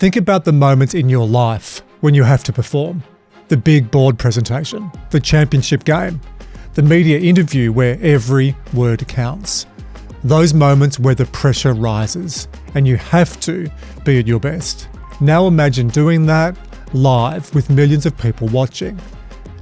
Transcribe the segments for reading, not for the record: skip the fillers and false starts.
Think about the moments in your life when you have to perform. The big board presentation, the championship game, the media interview where every word counts. Those moments where the pressure rises and you have to be at your best. Now imagine doing that live with millions of people watching.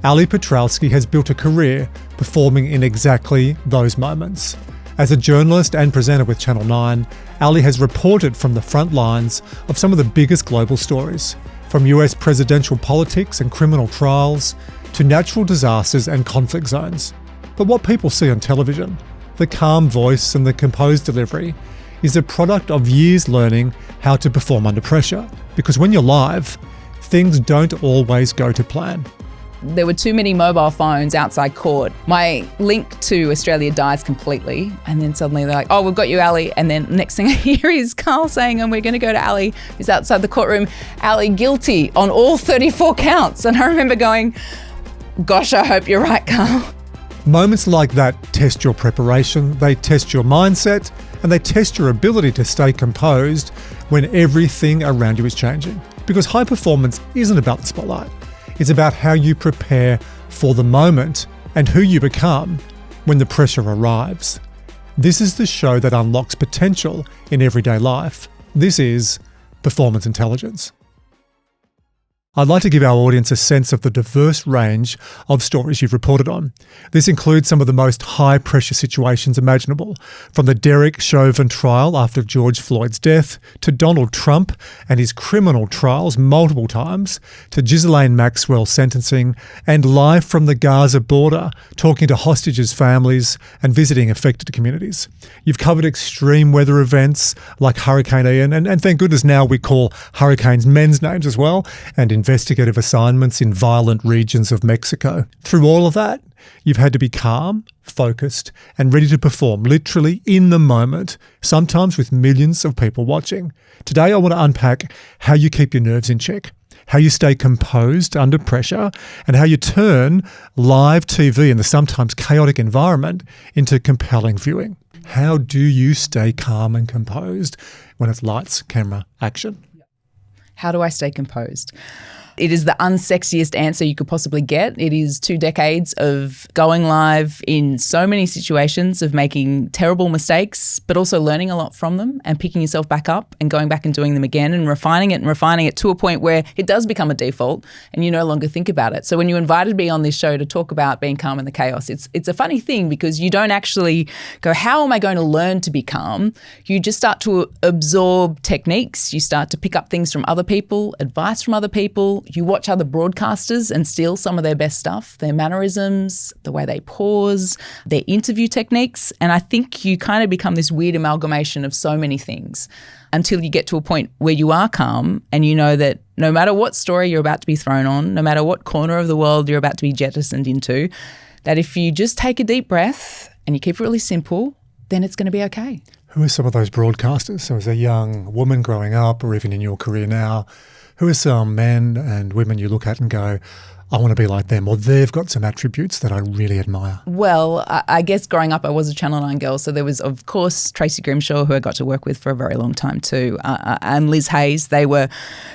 Ali Piotrowski has built a career performing in exactly those moments. As a journalist and presenter with Channel 9, Ali has reported from the front lines of some of the biggest global stories, from US presidential politics and criminal trials to natural disasters and conflict zones. But what people see on television, the calm voice and the composed delivery, is a product of years learning how to perform under pressure. Because when you're live, things don't always go to plan. There were too many mobile phones outside court. My link to Australia dies completely. And then suddenly they're like, oh, we've got you, Ali. And then next thing I hear is Carl saying, and we're going to go to Ali, who's outside the courtroom. Ali guilty on all 34 counts. And I remember going, gosh, I hope you're right, Carl. Moments like that test your preparation, they test your mindset, and they test your ability to stay composed when everything around you is changing. Because high performance isn't about the spotlight. It's about how you prepare for the moment and who you become when the pressure arrives. This is the show that unlocks potential in everyday life. This is Performance Intelligence. I'd like to give our audience a sense of the diverse range of stories you've reported on. This includes some of the most high-pressure situations imaginable, from the Derek Chauvin trial after George Floyd's death, to Donald Trump and his criminal trials multiple times, to Ghislaine Maxwell's sentencing, and live from the Gaza border, talking to hostages' families and visiting affected communities. You've covered extreme weather events like Hurricane Ian, and thank goodness now we call hurricanes men's names as well, and investigative assignments in violent regions of Mexico. Through all of that, you've had to be calm, focused, and ready to perform, literally in the moment, sometimes with millions of people watching. Today, I want to unpack how you keep your nerves in check, how you stay composed under pressure, and how you turn live TV in the sometimes chaotic environment into compelling viewing. How do you stay calm and composed when it's lights, camera, action? How do I stay composed? It is the unsexiest answer you could possibly get. It is 2 decades of going live in so many situations, of making terrible mistakes, but also learning a lot from them and picking yourself back up and going back and doing them again and refining it to a point where it does become a default and you no longer think about it. So when you invited me on this show to talk about being calm in the chaos, it's a funny thing because you don't actually go, how am I going to learn to be calm? You just start to absorb techniques. You start to pick up things from other people, advice from other people. You watch other broadcasters and steal some of their best stuff, their mannerisms, the way they pause, their interview techniques. And I think you kind of become this weird amalgamation of so many things until you get to a point where you are calm and you know that no matter what story you're about to be thrown on, no matter what corner of the world you're about to be jettisoned into, that if you just take a deep breath and you keep it really simple, then it's going to be okay. Who are some of those broadcasters? So as a young woman growing up or even in your career now, who are some men and women you look at and go, I want to be like them, or they've got some attributes that I really admire? Well, I guess growing up I was a Channel 9 girl, so there was, of course, Tracy Grimshaw, who I got to work with for a very long time too, and Liz Hayes. They were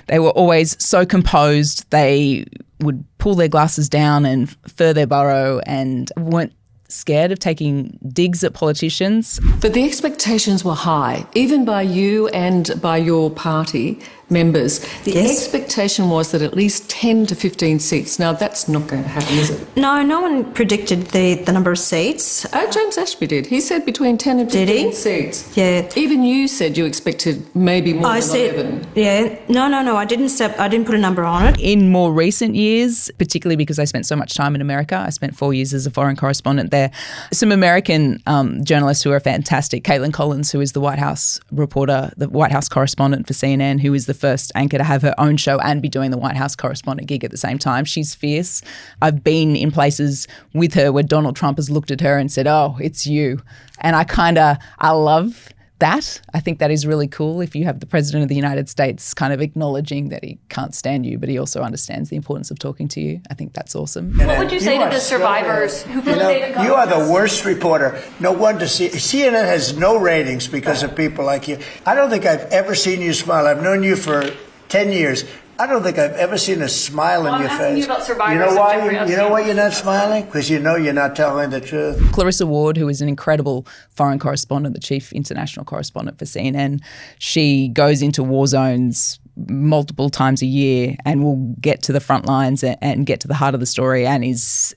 always so composed. They would pull their glasses down and fur their burrow and weren't scared of taking digs at politicians. But the expectations were high, even by you and by your party members. The expectation was that at least 10 to 15 seats. Now, that's not going to happen, is it? No one predicted the number of seats. James Ashby did. He said between 10 and 15 seats. Yeah. Even you said you expected maybe more than 11. Yeah. No, I didn't put a number on it. In more recent years, particularly because I spent so much time in America, I spent 4 years as a foreign correspondent there, some American journalists who are fantastic. Caitlin Collins, who is the White House reporter, the White House correspondent for CNN, who is the first anchor to have her own show and be doing the White House correspondent gig at the same time. She's fierce. I've been in places with her where Donald Trump has looked at her and said, oh, it's you. And I love that. I think that is really cool if you have the President of the United States kind of acknowledging that he can't stand you, but he also understands the importance of talking to you. I think that's awesome. What would you say to the survivors who feel that they've You are the worst reporter. No wonder CNN has no ratings because of people like you. I don't think I've ever seen you smile. I've known you for 10 years. I don't think I've ever seen a smile in your face. I'm asking you about survivors. You know why? Jeffrey You know why you're not smiling? Because you know you're not telling the truth. Clarissa Ward, who is an incredible foreign correspondent, the chief international correspondent for CNN, she goes into war zones multiple times a year and will get to the front lines and get to the heart of the story and is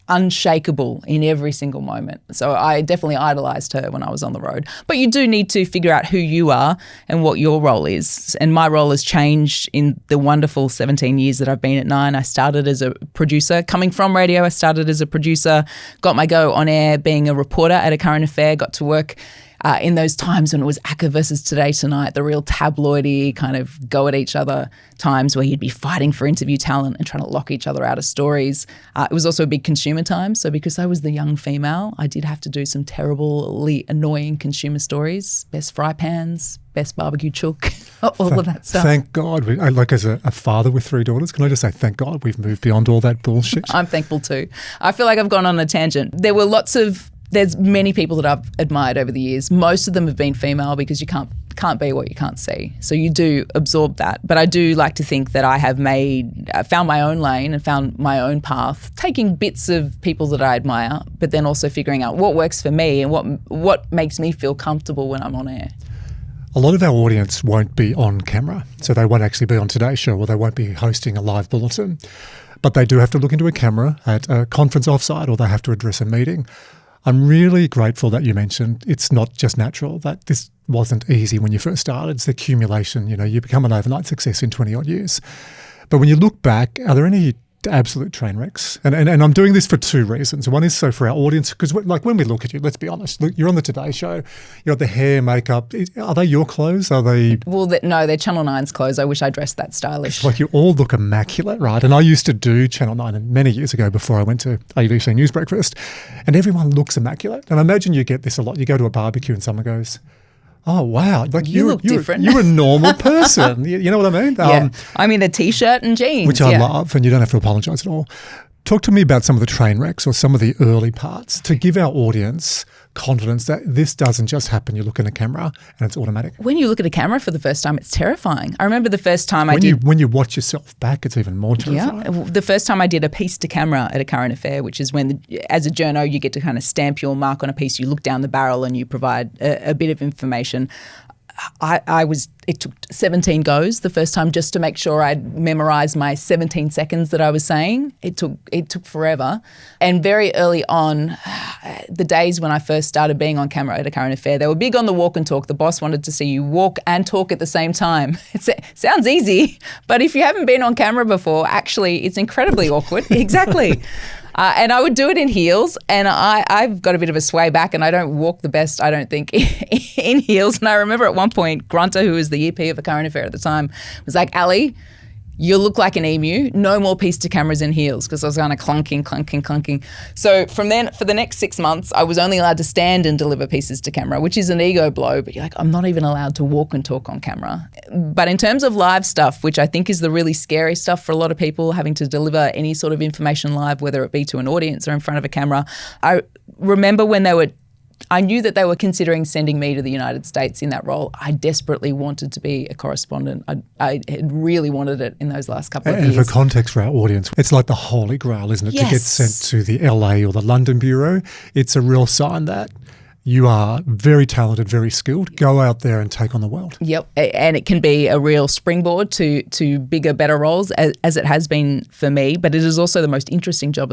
unshakable in every single moment. So I definitely idolised her when I was on the road. But you do need to figure out who you are and what your role is. And my role has changed in the wonderful 17 years that I've been at Nine. I started as a producer. Coming from radio, I started as a producer, got my go on air being a reporter at A Current Affair, got to work in those times when it was ACCA versus Today Tonight, the real tabloidy kind of go at each other times where you'd be fighting for interview talent and trying to lock each other out of stories. It was also a big consumer time. So because I was the young female, I did have to do some terribly annoying consumer stories, best fry pans, best barbecue chook, all of that stuff. Thank God. Like as a father with 3 daughters, can I just say thank God we've moved beyond all that bullshit? I'm thankful too. I feel like I've gone on a tangent. There's many people that I've admired over the years. Most of them have been female because you can't be what you can't see. So you do absorb that. But I do like to think that I have found my own lane and found my own path, taking bits of people that I admire, but then also figuring out what works for me and what makes me feel comfortable when I'm on air. A lot of our audience won't be on camera, so they won't actually be on Today's show or they won't be hosting a live bulletin. But they do have to look into a camera at a conference offsite or they have to address a meeting. I'm really grateful that you mentioned it's not just natural, that this wasn't easy when you first started. It's the accumulation, you become an overnight success in 20 odd years. But when you look back, are there any absolute train wrecks? And I'm doing this for 2 reasons. One is so for our audience, because like when we look at you, let's be honest, look, you're on the Today Show, you got the hair, makeup. Are they your clothes? Are they? Well, no, they're Channel 9's clothes. I wish I dressed that stylish. Like you all look immaculate, right? And I used to do Channel 9 many years ago before I went to ABC News Breakfast, and everyone looks immaculate. And I imagine you get this a lot. You go to a barbecue and someone goes, oh, wow. Like you look different. You're a normal person. You know what I mean? Yeah. I'm in a T-shirt and jeans. Which I love, and you don't have to apologise at all. Talk to me about some of the train wrecks or some of the early parts to give our audience confidence that this doesn't just happen. You look in a camera and it's automatic. When you look at a camera for the first time, it's terrifying. I remember the first time when you watch yourself back, it's even more terrifying. Yeah, the first time I did a piece to camera at A Current Affair, which is when, as a journo, you get to kind of stamp your mark on a piece. You look down the barrel and you provide a bit of information. It took 17 goes the first time just to make sure I'd memorised my 17 seconds that I was saying. It took forever. And very early on, the days when I first started being on camera at A Current Affair, they were big on the walk and talk. The boss wanted to see you walk and talk at the same time. It sounds easy, but if you haven't been on camera before, actually it's incredibly awkward. Exactly. And I would do it in heels, and I've got a bit of a sway back, and I don't walk the best, I don't think, in heels. And I remember at one point, Grunter, who was the EP of A Current Affair at the time, was like, Ali, you look like an emu. No more piece to cameras in heels, because I was kind of clunking. So from then, for the next 6 months, I was only allowed to stand and deliver pieces to camera, which is an ego blow. But you're like, I'm not even allowed to walk and talk on camera. But in terms of live stuff, which I think is the really scary stuff for a lot of people, having to deliver any sort of information live, whether it be to an audience or in front of a camera, I remember when I knew that they were considering sending me to the United States in that role. I desperately wanted to be a correspondent. I had really wanted it in those last couple of years. And for context for our audience, it's like the holy grail, isn't it? Yes. To get sent to the LA or the London bureau. It's a real sign that you are very talented, very skilled. Go out there and take on the world. Yep, and it can be a real springboard to bigger, better roles, as it has been for me. But it is also the most interesting job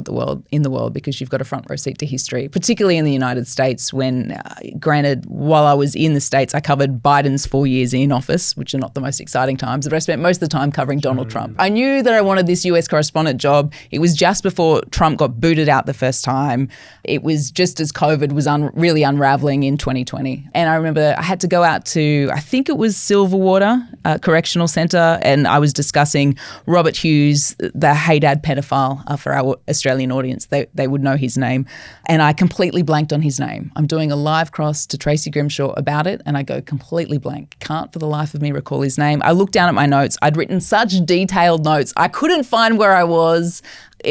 in the world because you've got a front row seat to history, particularly in the United States. When, granted, while I was in the States, I covered Biden's 4 years in office, which are not the most exciting times. But I spent most of the time covering Donald Trump. I knew that I wanted this US correspondent job. It was just before Trump got booted out the first time. It was just as COVID was really unraveling in 2020. And I remember I had to go out to, I think it was Silverwater Correctional Centre, and I was discussing Robert Hughes, the Hey Dad pedophile, for our Australian audience. They would know his name. And I completely blanked on his name. I'm doing a live cross to Tracy Grimshaw about it, and I go completely blank. Can't for the life of me recall his name. I looked down at my notes. I'd written such detailed notes. I couldn't find where I was.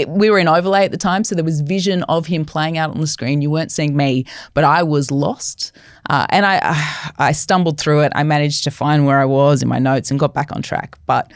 we were in overlay at the time, so there was vision of him playing out on the screen. You weren't seeing me, but I was lost. And I stumbled through it. I managed to find where I was in my notes and got back on track. But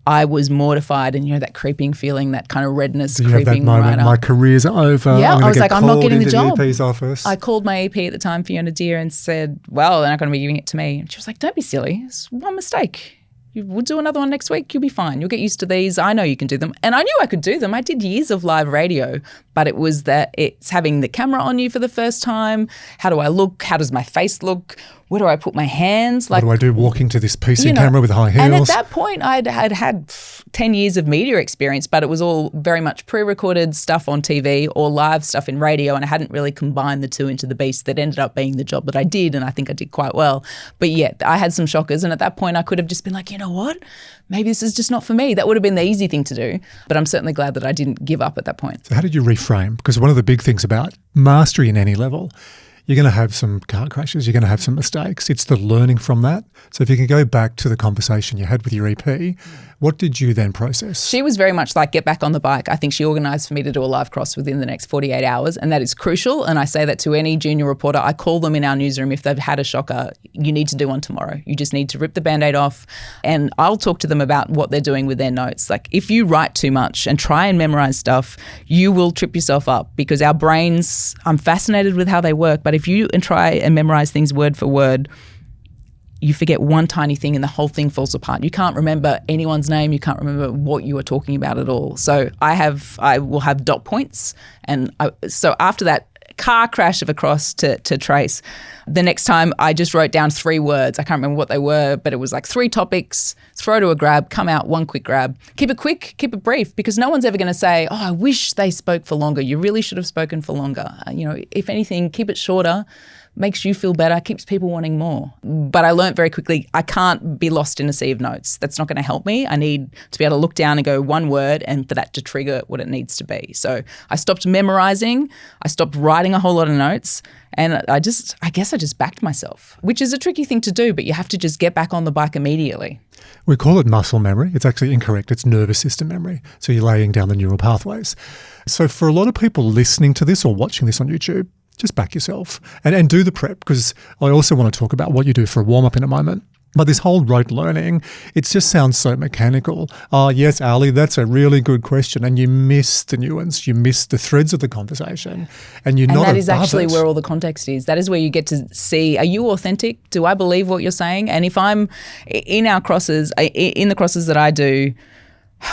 I was mortified, and that creeping feeling, that kind of redness creeping have that moment, right up. my career's over. Yeah, I was like, I'm not getting the job. The EP's office. I called my EP at the time, Fiona Deer, and said, well, they're not going to be giving it to me. And she was like, don't be silly. It's one mistake. We'll do another one next week. You'll be fine. You'll get used to these. I know you can do them. And I knew I could do them. I did years of live radio, but it was that it's having the camera on you for the first time. How do I look? How does my face look? Where do I put my hands? What do I do walking to this PC camera with high heels? And at that point, I'd had 10 years of media experience, but it was all very much pre-recorded stuff on TV or live stuff in radio, and I hadn't really combined the two into the beast that ended up being the job that I did, and I think I did quite well. But yeah, I had some shockers, and at that point, I could have just been like, you know what? Maybe this is just not for me. That would have been the easy thing to do, but I'm certainly glad that I didn't give up at that point. So how did you reframe? Because one of the big things about mastery in any level, you're going to have some car crashes, you're going to have some mistakes. It's the learning from that. So if you can go back to the conversation you had with your EP, what did you then process? She was very much like, get back on the bike. I think she organised for me to do a live cross within the next 48 hours, and that is crucial. And I say that to any junior reporter. I call them in our newsroom if they've had a shocker. You need to do one tomorrow. You just need to rip the Band-Aid off, and I'll talk to them about what they're doing with their notes. Like, if you write too much and try and memorise stuff, you will trip yourself up, because our brains, I'm fascinated with how they work, but if you try and memorise things word for word, you forget one tiny thing and the whole thing falls apart. You can't remember anyone's name. You can't remember what you were talking about at all. So I will have dot points. And so after that car crash of a cross to trace, the next time I just wrote down 3 words. I can't remember what they were, but it was like 3 topics, throw to a grab, come out, 1 quick grab. Keep it quick, keep it brief, because no one's ever going to say, oh, I wish they spoke for longer. You really should have spoken for longer. If anything, keep it shorter. Makes you feel better, keeps people wanting more. But I learned very quickly, I can't be lost in a sea of notes. That's not going to help me. I need to be able to look down and go one word, and for that to trigger what it needs to be. So I stopped memorizing, I stopped writing a whole lot of notes, and I guess I just backed myself, which is a tricky thing to do, but you have to just get back on the bike immediately. We call it muscle memory. It's actually incorrect. It's nervous system memory. So you're laying down the neural pathways. So for a lot of people listening to this or watching this on YouTube, just back yourself and do the prep, because I also want to talk about what you do for a warm-up in a moment. But this whole rote learning, it just sounds so mechanical. Oh, yes, Ali, that's a really good question. And you miss the nuance, you miss the threads of the conversation, and you're not above it. And that is actually where all the context is. That is where you get to see, are you authentic? Do I believe what you're saying? And if I'm in our crosses, in the crosses that I do,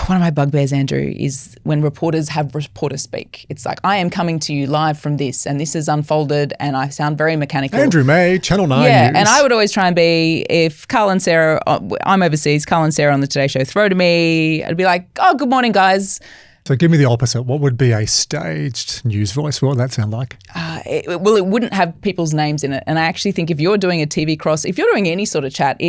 one of my bugbears, Andrew, is when reporters have reporters speak. It's like, I am coming to you live from this, and this is unfolded, and I sound very mechanical. Andrew May, Channel 9 Yeah, News. and I would always try and be, if Carl and Sarah, I'm overseas, Carl and Sarah on the Today Show throw to me, I'd be like, oh, good morning, guys. So give me the opposite. What would be a staged news voice? What would that sound like? It wouldn't have people's names in it. And I actually think if you're doing a TV cross, if you're doing any sort of chat,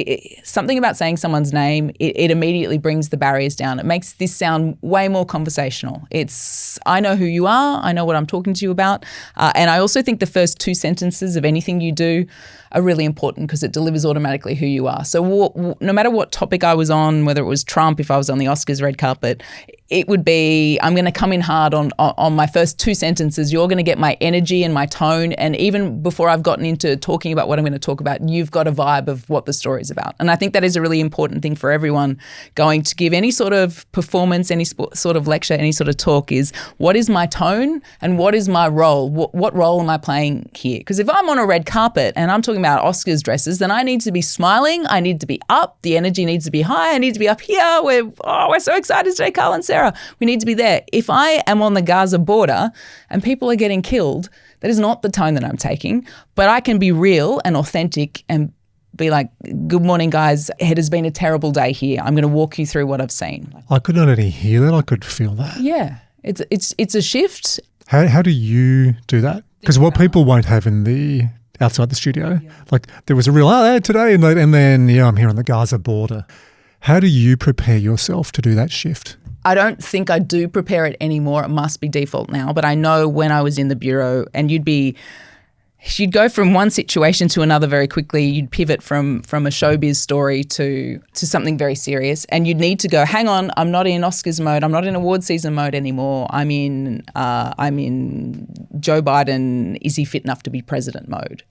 something about saying someone's name, it immediately brings the barriers down. It makes this sound way more conversational. It's, I know who you are. I know what I'm talking to you about. And I also think the first 2 sentences of anything you do are really important, because it delivers automatically who you are. So no matter what topic I was on, whether it was Trump, if I was on the Oscars red carpet, it would be, I'm going to come in hard on my first 2 sentences. You're going to get my energy and my tone. And even before I've gotten into talking about what I'm going to talk about, you've got a vibe of what the story's about. And I think that is a really important thing for everyone going to give any sort of performance, any sort of lecture, any sort of talk, is what is my tone and what is my role? What role am I playing here? Because if I'm on a red carpet and I'm talking about Oscars dresses, then I need to be smiling. I need to be up. The energy needs to be high. I need to be up here. We're so excited today, Carl and Sarah. We need to be there. If I am on the Gaza border and people are getting killed, that is not the tone that I'm taking. But I can be real and authentic and be like, good morning, guys. It has been a terrible day here. I'm going to walk you through what I've seen. I could not only hear that, I could feel that. Yeah, it's a shift. How do you do that? Because what people won't have in the outside the studio, like there was a real today, and then I'm here on the Gaza border. How do you prepare yourself to do that shift? I don't think I do prepare it anymore. It must be default now. But I know when I was in the bureau, and you'd go from one situation to another very quickly. You'd pivot from a showbiz story to something very serious, and you'd need to go, hang on, I'm not in Oscars mode. I'm not in award season mode anymore. I'm in Joe Biden, is he fit enough to be president mode?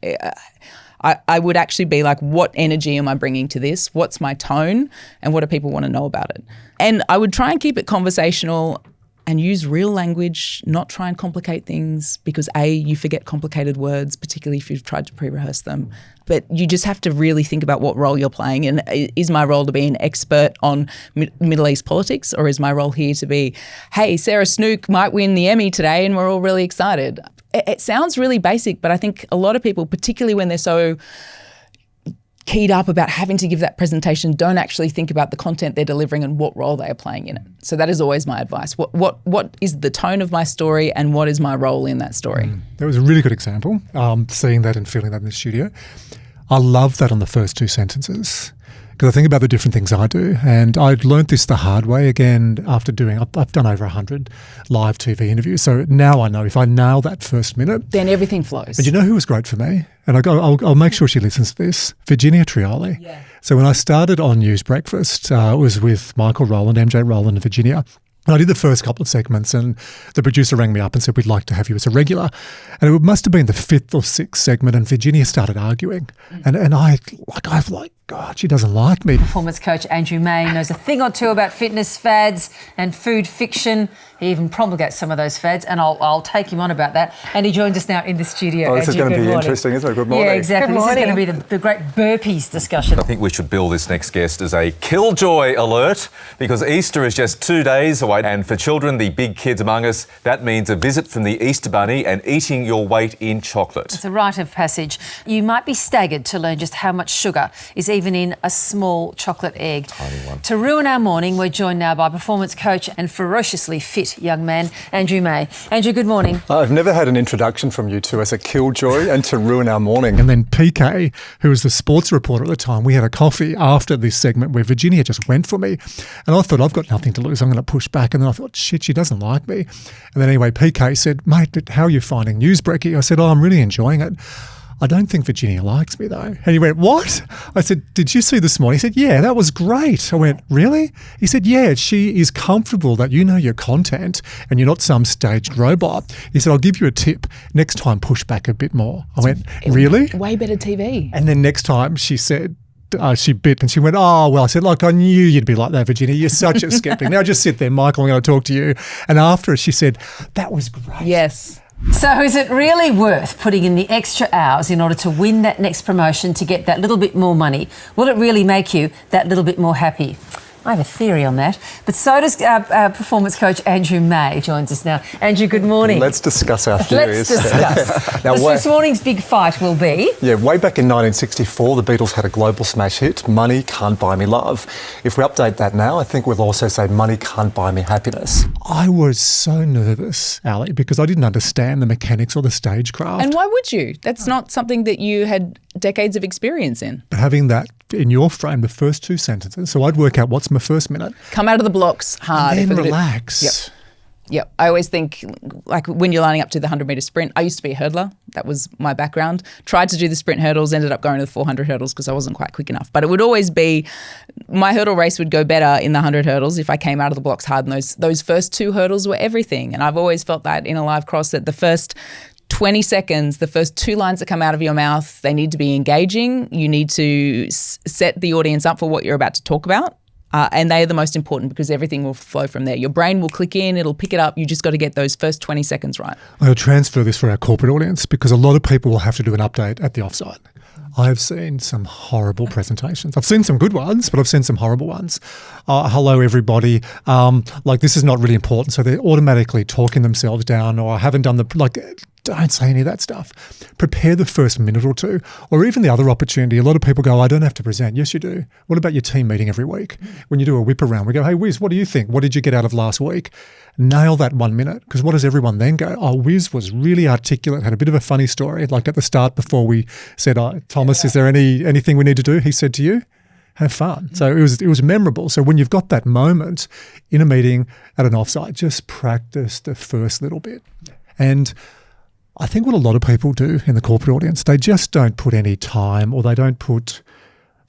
I would actually be like, what energy am I bringing to this? What's my tone? And what do people want to know about it? And I would try and keep it conversational and use real language, not try and complicate things because you forget complicated words, particularly if you've tried to pre-rehearse them. But you just have to really think about what role you're playing. And is my role to be an expert on Middle East politics, or is my role here to be, hey, Sarah Snook might win the Emmy today and we're all really excited? It sounds really basic, but I think a lot of people, particularly when they're so keyed up about having to give that presentation, don't actually think about the content they're delivering and what role they are playing in it. So that is always my advice. What is the tone of my story and what is my role in that story? That was a really good example, seeing that and feeling that in the studio. I love that on the first two sentences because I think about the different things I do, and I'd learnt this the hard way again after I've done over 100 live TV interviews. So now I know if I nail that first minute, then everything flows. And you know who was great for me? And I'll make sure she listens to this. Virginia Trioli. Yeah. So when I started on News Breakfast, it was with Michael Rowland, MJ Rowland and Virginia. And I did the first couple of segments and the producer rang me up and said, we'd like to have you as a regular. And it must have been the fifth or sixth segment and Virginia started arguing. And I was like, God, she doesn't like me. Performance coach Andrew May knows a thing or two about fitness fads and food fiction. He even promulgates some of those fads, and I'll take him on about that. And he joins us now in the studio. Oh, this Andrew, is going to be morning. interesting, isn't it? Good morning. Yeah, exactly. This is going to be the great burpees discussion. I think we should bill this next guest as a killjoy alert because Easter is just 2 days away, and for children, the big kids among us, that means a visit from the Easter Bunny and eating your weight in chocolate. It's a rite of passage. You might be staggered to learn just how much sugar is even in a small chocolate egg. Tiny one. To ruin our morning, we're joined now by performance coach and ferociously fit young man, Andrew May. Andrew, good morning. I've never had an introduction from you two as a killjoy and to ruin our morning. And then PK, who was the sports reporter at the time, we had a coffee after this segment where Virginia just went for me. And I thought, I've got nothing to lose. I'm going to push back. And then I thought, shit, she doesn't like me. And then anyway, PK said, mate, how are you finding News Breaky? I said, I'm really enjoying it. I don't think Virginia likes me though. And he went, what? I said, did you see this morning? He said, yeah, that was great. I went, really? He said, yeah, she is comfortable that you know your content and you're not some staged robot. He said, I'll give you a tip. Next time, push back a bit more. I went, really? Way better TV. And then next time she said, she bit and she went, oh, well, I said, like, I knew you'd be like that, Virginia. You're such a skeptic. Now just sit there, Michael, I'm going to talk to you. And after she said, that was great. Yes. So is it really worth putting in the extra hours in order to win that next promotion, to get that little bit more money? Will it really make you that little bit more happy? I have a theory on that. But so does our performance coach Andrew May joins us now. Andrew, good morning. Let's discuss our theories. Let's discuss. Now, this morning's big fight will be... Yeah, way back in 1964, the Beatles had a global smash hit, Money Can't Buy Me Love. If we update that now, I think we'll also say Money Can't Buy Me Happiness. I was so nervous, Ali, because I didn't understand the mechanics or the stagecraft. And why would you? That's not something that you had decades of experience in. But having that in your frame, the first two sentences, so I'd work out what's my first minute. Come out of the blocks hard. And then relax. Yep. I always think, like, when you're lining up to the 100-metre sprint, I used to be a hurdler. That was my background. Tried to do the sprint hurdles, ended up going to the 400 hurdles because I wasn't quite quick enough. But it would always be, my hurdle race would go better in the 100 hurdles if I came out of the blocks hard. And those first two hurdles were everything. And I've always felt that in a live cross, that the first 20 seconds, the first two lines that come out of your mouth, they need to be engaging. You need to set the audience up for what you're about to talk about. And they are the most important because everything will flow from there. Your brain will click in, it'll pick it up. You just got to get those first 20 seconds right. I'll transfer this for our corporate audience because a lot of people will have to do an update at the offsite. I've seen some horrible presentations. I've seen some good ones, but I've seen some horrible ones. Hello, everybody. Like, this is not really important. So they're automatically talking themselves down, or I haven't done don't say any of that stuff. Prepare the first minute or two, or even the other opportunity. A lot of people go, I don't have to present. Yes, you do. What about your team meeting every week? When you do a whip around, we go, hey, Wiz, what do you think? What did you get out of last week? Nail that 1 minute, because what does everyone then go? Oh, Wiz was really articulate, had a bit of a funny story. Like at the start before we said, Thomas, is there anything we need to do? He said to you, have fun. So it was memorable. So when you've got that moment in a meeting at an offsite, just practice the first little bit. And I think what a lot of people do in the corporate audience, they just don't put any time, or they don't put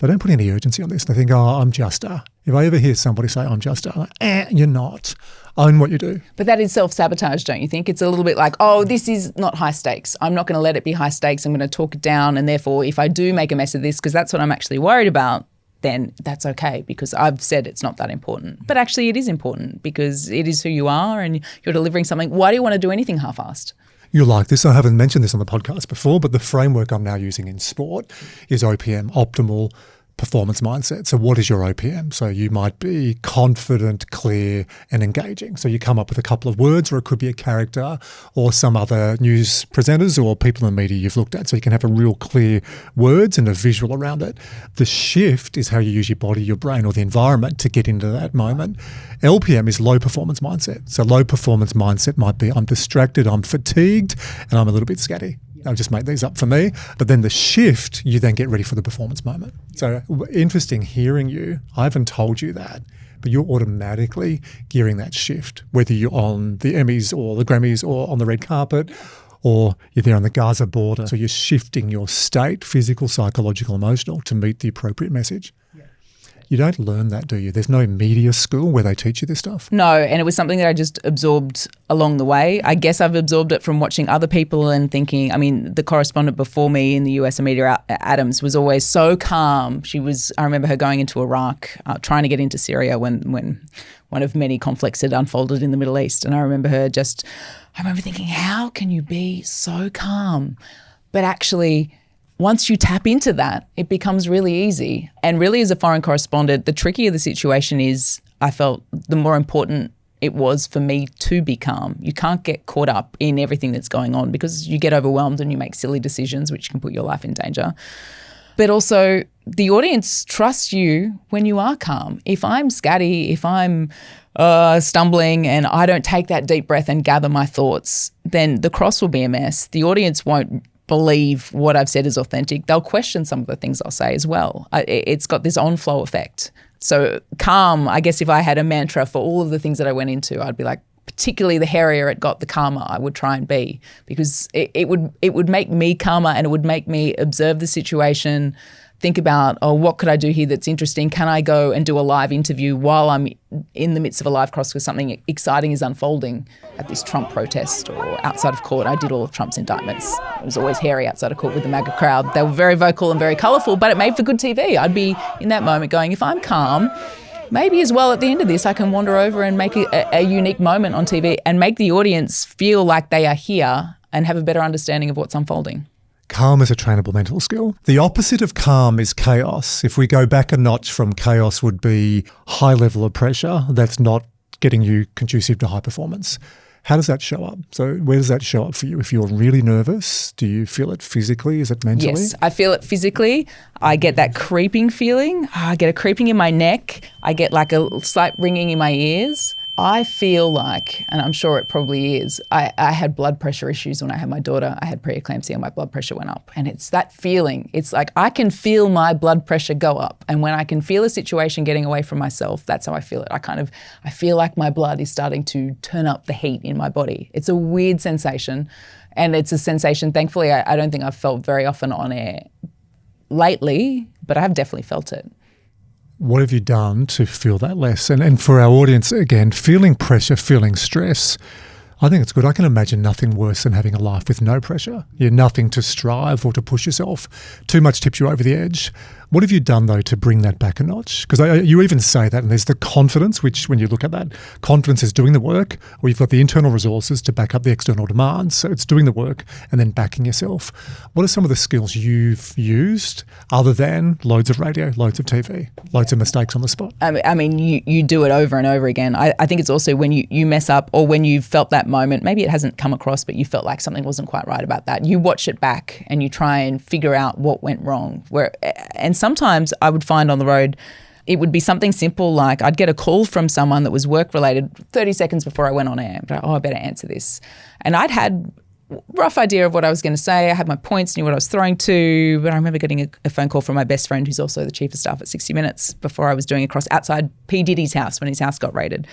any urgency on this. They think, oh, I'm just a. If I ever hear somebody say, I'm just a, I'm like, you're not. Own what you do. But that is self-sabotage, don't you think? It's a little bit like, oh, this is not high stakes. I'm not going to let it be high stakes. I'm going to talk it down. And therefore, if I do make a mess of this, because that's what I'm actually worried about, then that's okay, because I've said it's not that important. But actually it is important, because it is who you are and you're delivering something. Why do you want to do anything half-assed? You'll like this. I haven't mentioned this on the podcast before, but the framework I'm now using in sport is OPM, optimal performance mindset. So what is your OPM? So you might be confident, clear, and engaging. So you come up with a couple of words, or it could be a character or some other news presenters or people in the media you've looked at. So you can have a real clear words and a visual around it. The shift is how you use your body, your brain, or the environment to get into that moment. LPM is low performance mindset. So low performance mindset might be, I'm distracted, I'm fatigued, and I'm a little bit scatty. I'll just make these up for me. But then the shift, you then get ready for the performance moment. So interesting hearing you. I haven't told you that, but you're automatically gearing that shift, whether you're on the Emmys or the Grammys or on the red carpet, or you're there on the Gaza border. So you're shifting your state, physical, psychological, emotional, to meet the appropriate message. You don't learn that, do you? There's no media school where they teach you this stuff. No, and it was something that I just absorbed along the way. I guess I've absorbed it from watching other people and thinking, I mean, the correspondent before me in the US, Amelia Adams, was always so calm. I remember her going into Iraq, trying to get into Syria when one of many conflicts had unfolded in the Middle East. And I remember thinking, how can you be so calm? But actually, once you tap into that, it becomes really easy. And really, as a foreign correspondent, the trickier the situation is, I felt, the more important it was for me to be calm. You can't get caught up in everything that's going on, because you get overwhelmed and you make silly decisions which can put your life in danger. But also, the audience trusts you when you are calm. If I'm scatty, if I'm stumbling and I don't take that deep breath and gather my thoughts, then the cross will be a mess. The audience won't believe what I've said is authentic. They'll question some of the things I'll say as well. It's got this on-flow effect. So calm, I guess if I had a mantra for all of the things that I went into, I'd be like, particularly the hairier it got, the calmer I would try and be, because it would make me calmer, and it would make me observe the situation, think about, oh, what could I do here that's interesting? Can I go and do a live interview while I'm in the midst of a live cross because something exciting is unfolding at this Trump protest or outside of court? I did all of Trump's indictments. It was always hairy outside of court with the MAGA crowd. They were very vocal and very colourful, but it made for good TV. I'd be in that moment going, if I'm calm, maybe as well at the end of this I can wander over and make a unique moment on TV and make the audience feel like they are here and have a better understanding of what's unfolding. Calm is a trainable mental skill. The opposite of calm is chaos. If we go back a notch from chaos would be high level of pressure that's not getting you conducive to high performance. How does that show up? So where does that show up for you? If you're really nervous, do you feel it physically? Is it mentally? Yes, I feel it physically. I get that creeping feeling. I get a creeping in my neck. I get like a slight ringing in my ears. I feel like, and I'm sure it probably is, I had blood pressure issues when I had my daughter. I had preeclampsia and my blood pressure went up. And it's that feeling. It's like I can feel my blood pressure go up. And when I can feel a situation getting away from myself, that's how I feel it. I feel like my blood is starting to turn up the heat in my body. It's a weird sensation. And it's a sensation, thankfully, I don't think I've felt very often on air lately, but I have definitely felt it. What have you done to feel that less? And for our audience, again, feeling pressure, feeling stress, I think it's good. I can imagine nothing worse than having a life with no pressure. You're nothing to strive or to push yourself. Too much tips you over the edge. What have you done, though, to bring that back a notch? Because you even say that, and there's the confidence, which when you look at that, confidence is doing the work, or you've got the internal resources to back up the external demands. So it's doing the work and then backing yourself. What are some of the skills you've used other than loads of radio, loads of TV, loads of mistakes on the spot? I mean, you do it over and over again. I think it's also when you mess up or when you've felt that moment, maybe it hasn't come across, but you felt like something wasn't quite right about that. You watch it back and you try and figure out what went wrong. And sometimes I would find on the road, it would be something simple like I'd get a call from someone that was work-related 30 seconds before I went on air. But, I better answer this. And I'd had a rough idea of what I was going to say. I had my points, knew what I was throwing to. But I remember getting a phone call from my best friend, who's also the chief of staff at 60 Minutes, before I was doing a cross outside P. Diddy's house when his house got raided.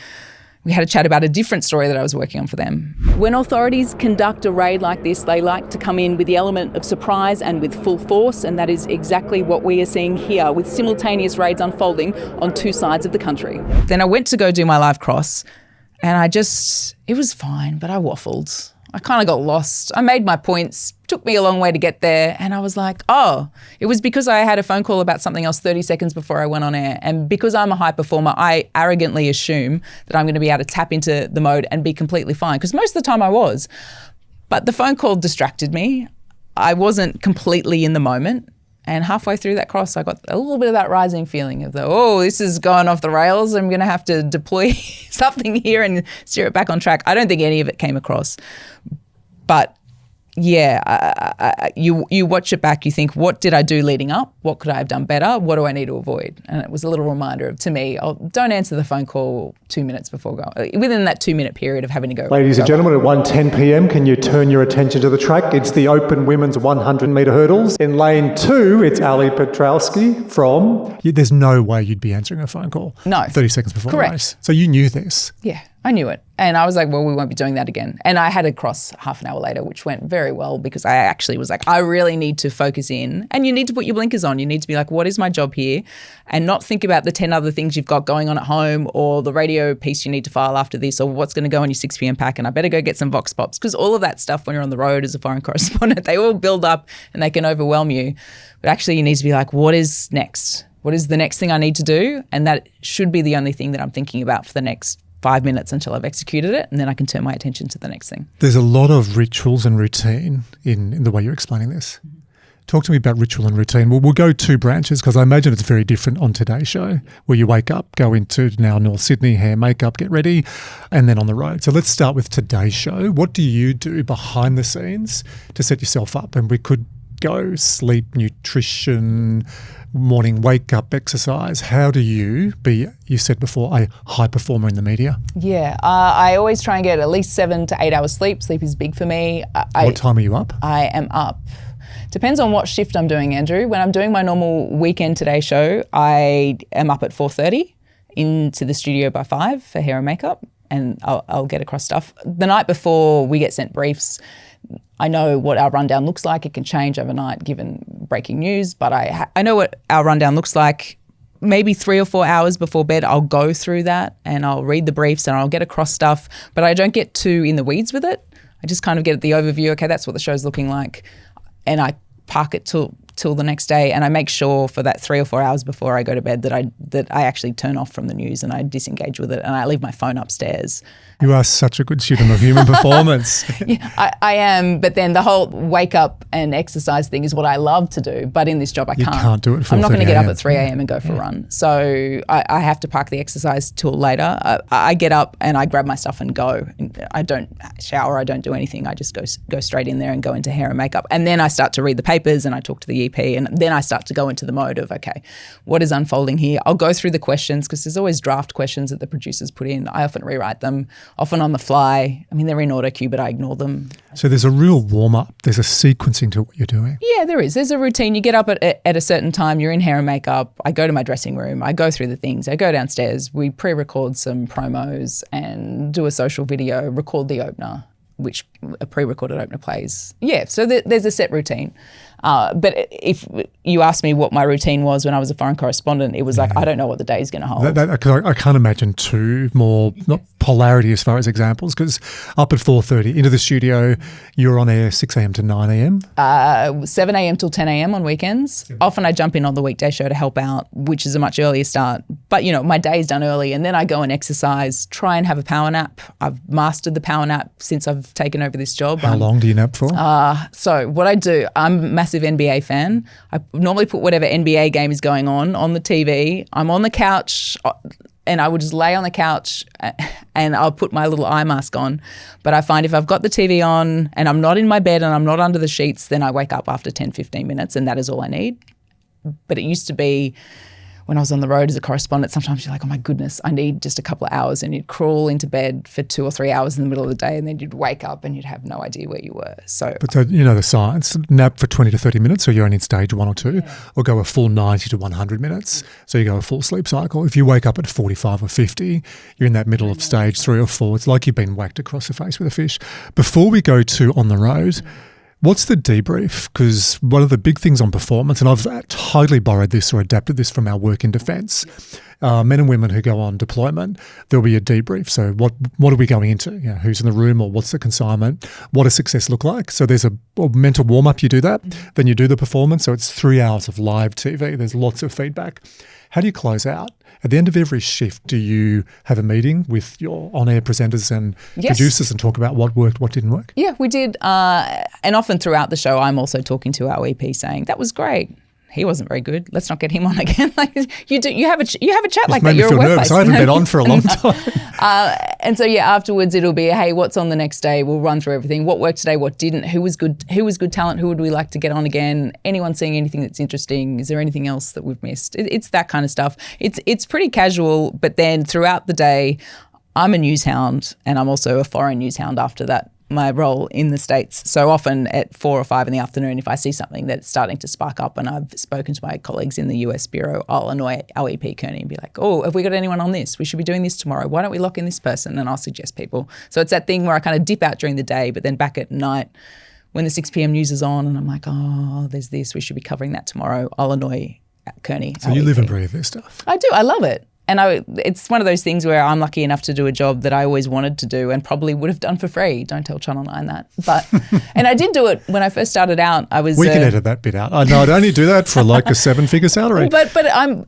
We had a chat about a different story that I was working on for them. When authorities conduct a raid like this, they like to come in with the element of surprise and with full force, and that is exactly what we are seeing here, with simultaneous raids unfolding on two sides of the country. Then I went to go do my live cross, and it was fine, but I waffled. I kind of got lost. I made my points, took me a long way to get there, and I was like, oh, it was because I had a phone call about something else 30 seconds before I went on air. And because I'm a high performer, I arrogantly assume that I'm going to be able to tap into the mode and be completely fine, because most of the time I was. But the phone call distracted me. I wasn't completely in the moment. And halfway through that cross, I got a little bit of that rising feeling of this is going off the rails. I'm going to have to deploy something here and steer it back on track. I don't think any of it came across. But yeah, you watch it back, you think, what did I do leading up? What could I have done better? What do I need to avoid? And it was a little reminder to me, don't answer the phone call 2 minutes before within that 2 minute period of having to go. Ladies and gentlemen, at 1:10 p.m, can you turn your attention to the track? It's the open women's 100-metre hurdles. In lane 2, it's Amelia Piotrowski from... There's no way you'd be answering a phone call 30 seconds before the race. So you knew this. Yeah, I knew it. And I was like, well, we won't be doing that again. And I had a cross half an hour later, which went very well, because I actually was like, I really need to focus in, and you need to put your blinkers on. You need to be like, what is my job here? And not think about the 10 other things you've got going on at home, or the radio piece you need to file after this, or what's going to go on your 6 p.m. pack, and I better go get some Vox Pops, because all of that stuff when you're on the road as a foreign correspondent, they all build up and they can overwhelm you. But actually you need to be like, what is next? What is the next thing I need to do? And that should be the only thing that I'm thinking about for the next 5 minutes until I've executed it, and then I can turn my attention to the next thing. There's a lot of rituals and routine in the way you're explaining this. Talk to me about ritual and routine. We'll go two branches, because I imagine it's very different on today's show, where you wake up, go into now North Sydney, hair, makeup, get ready, and then on the road. So let's start with today's show. What do you do behind the scenes to set yourself up? And we could go sleep, nutrition, morning wake up, exercise. How do you be, you said before, a high performer in the media? Yeah, I always try and get at least 7 to 8 hours sleep. Sleep is big for me. What time are you up? I am up. Depends on what shift I'm doing, Andrew. When I'm doing my normal weekend Today show, I am up at 4:30 into the studio by 5 for hair and makeup, and I'll get across stuff. The night before we get sent briefs, I know what our rundown looks like. It can change overnight given breaking news, but I know what our rundown looks like. Maybe 3 or 4 hours before bed, I'll go through that and I'll read the briefs and I'll get across stuff, but I don't get too in the weeds with it. I just kind of get the overview. Okay, that's what the show's looking like. And I park it till the next day, and I make sure for that 3 or 4 hours before I go to bed that I actually turn off from the news and I disengage with it, and I leave my phone upstairs. You are such a good student of human performance. Yeah, I am, but then the whole wake up and exercise thing is what I love to do, but in this job I can't. You can't do it at 4:30 I'm not going to get up at 3 a.m. and go for a run. So I have to park the exercise till later. I get up and I grab my stuff and go. I don't shower, I don't do anything. I just go straight in there and go into hair and makeup. And then I start to read the papers and I talk to the EP, and then I start to go into the mode of, okay, what is unfolding here? I'll go through the questions, because there's always draft questions that the producers put in. I often rewrite them, often on the fly. I mean, they're in auto cue, but I ignore them. So there's a real warm-up. There's a sequencing to what you're doing. Yeah, there is. There's a routine. You get up at a certain time. You're in hair and makeup. I go to my dressing room. I go through the things. I go downstairs. We pre-record some promos and do a social video, record the opener, which a pre-recorded opener plays. Yeah, so there's a set routine. But if you asked me what my routine was when I was a foreign correspondent, it was like, I don't know what the day is going to hold. I can't imagine two more, not polarity as far as examples, because up at 4:30 into the studio, you're on air 6 a.m. to 9 a.m? 7 a.m. till 10 a.m. on weekends. Often I jump in on the weekday show to help out, which is a much earlier start. But, you know, my day is done early, and then I go and exercise, try and have a power nap. I've mastered the power nap since I've taken over this job. How long do you nap for? So what I do, I'm a massive NBA fan. I normally put whatever NBA game is going on the TV. I'm on the couch, and I would just lay on the couch and I'll put my little eye mask on. But I find if I've got the TV on and I'm not in my bed and I'm not under the sheets, then I wake up after 10, 15 minutes, and that is all I need. But it used to be when I was on the road as a correspondent, sometimes you're like, oh my goodness, I need just a couple of hours, and you'd crawl into bed for 2 or 3 hours in the middle of the day, and then you'd wake up and you'd have no idea where you were. But you know the science, nap for 20 to 30 minutes, so you're only in stage 1 or 2, or go a full 90 to 100 minutes, so you go a full sleep cycle. If you wake up at 45 or 50, you're in that middle of stage 3 or 4. It's like you've been whacked across the face with a fish. Before we go to on the road, what's the debrief? Because one of the big things on performance, and I've totally borrowed this or adapted this from our work in defence, men and women who go on deployment, there'll be a debrief. So what are we going into? You know, who's in the room, or what's the consignment? What does success look like? So there's a mental warm-up, you do that. Then you do the performance. So it's 3 hours of live TV. There's lots of feedback. How do you close out? At the end of every shift, do you have a meeting with your on-air presenters and producers and talk about what worked, what didn't work? Yeah, we did. And often throughout the show, I'm also talking to our EP saying, that was great. He wasn't very good. Let's not get him on again. Like you have a chat like that. You're a workplace. I haven't been on for a long time. And so afterwards it'll be, hey, what's on the next day? We'll run through everything. What worked today? What didn't? Who was good talent? Who would we like to get on again? Anyone seeing anything that's interesting? Is there anything else that we've missed? It's that kind of stuff. It's pretty casual, but then throughout the day, I'm a news hound, and I'm also a foreign news hound after that. My role in the States. So often at 4 or 5 in the afternoon, if I see something that's starting to spark up and I've spoken to my colleagues in the US Bureau, I'll annoy our EP Kearney and be like, oh, have we got anyone on this? We should be doing this tomorrow. Why don't we lock in this person? And I'll suggest people. So it's that thing where I kind of dip out during the day, but then back at night when the 6 p.m. news is on and I'm like, oh, there's this, we should be covering that tomorrow. I'll annoy Kearney. So you live and breathe this stuff. I do. I love it. And it's one of those things where I'm lucky enough to do a job that I always wanted to do and probably would have done for free. Don't tell Channel 9 that. But and I did do it when I first started out. We can edit that bit out. No, I'd only do that for like a 7-figure salary. But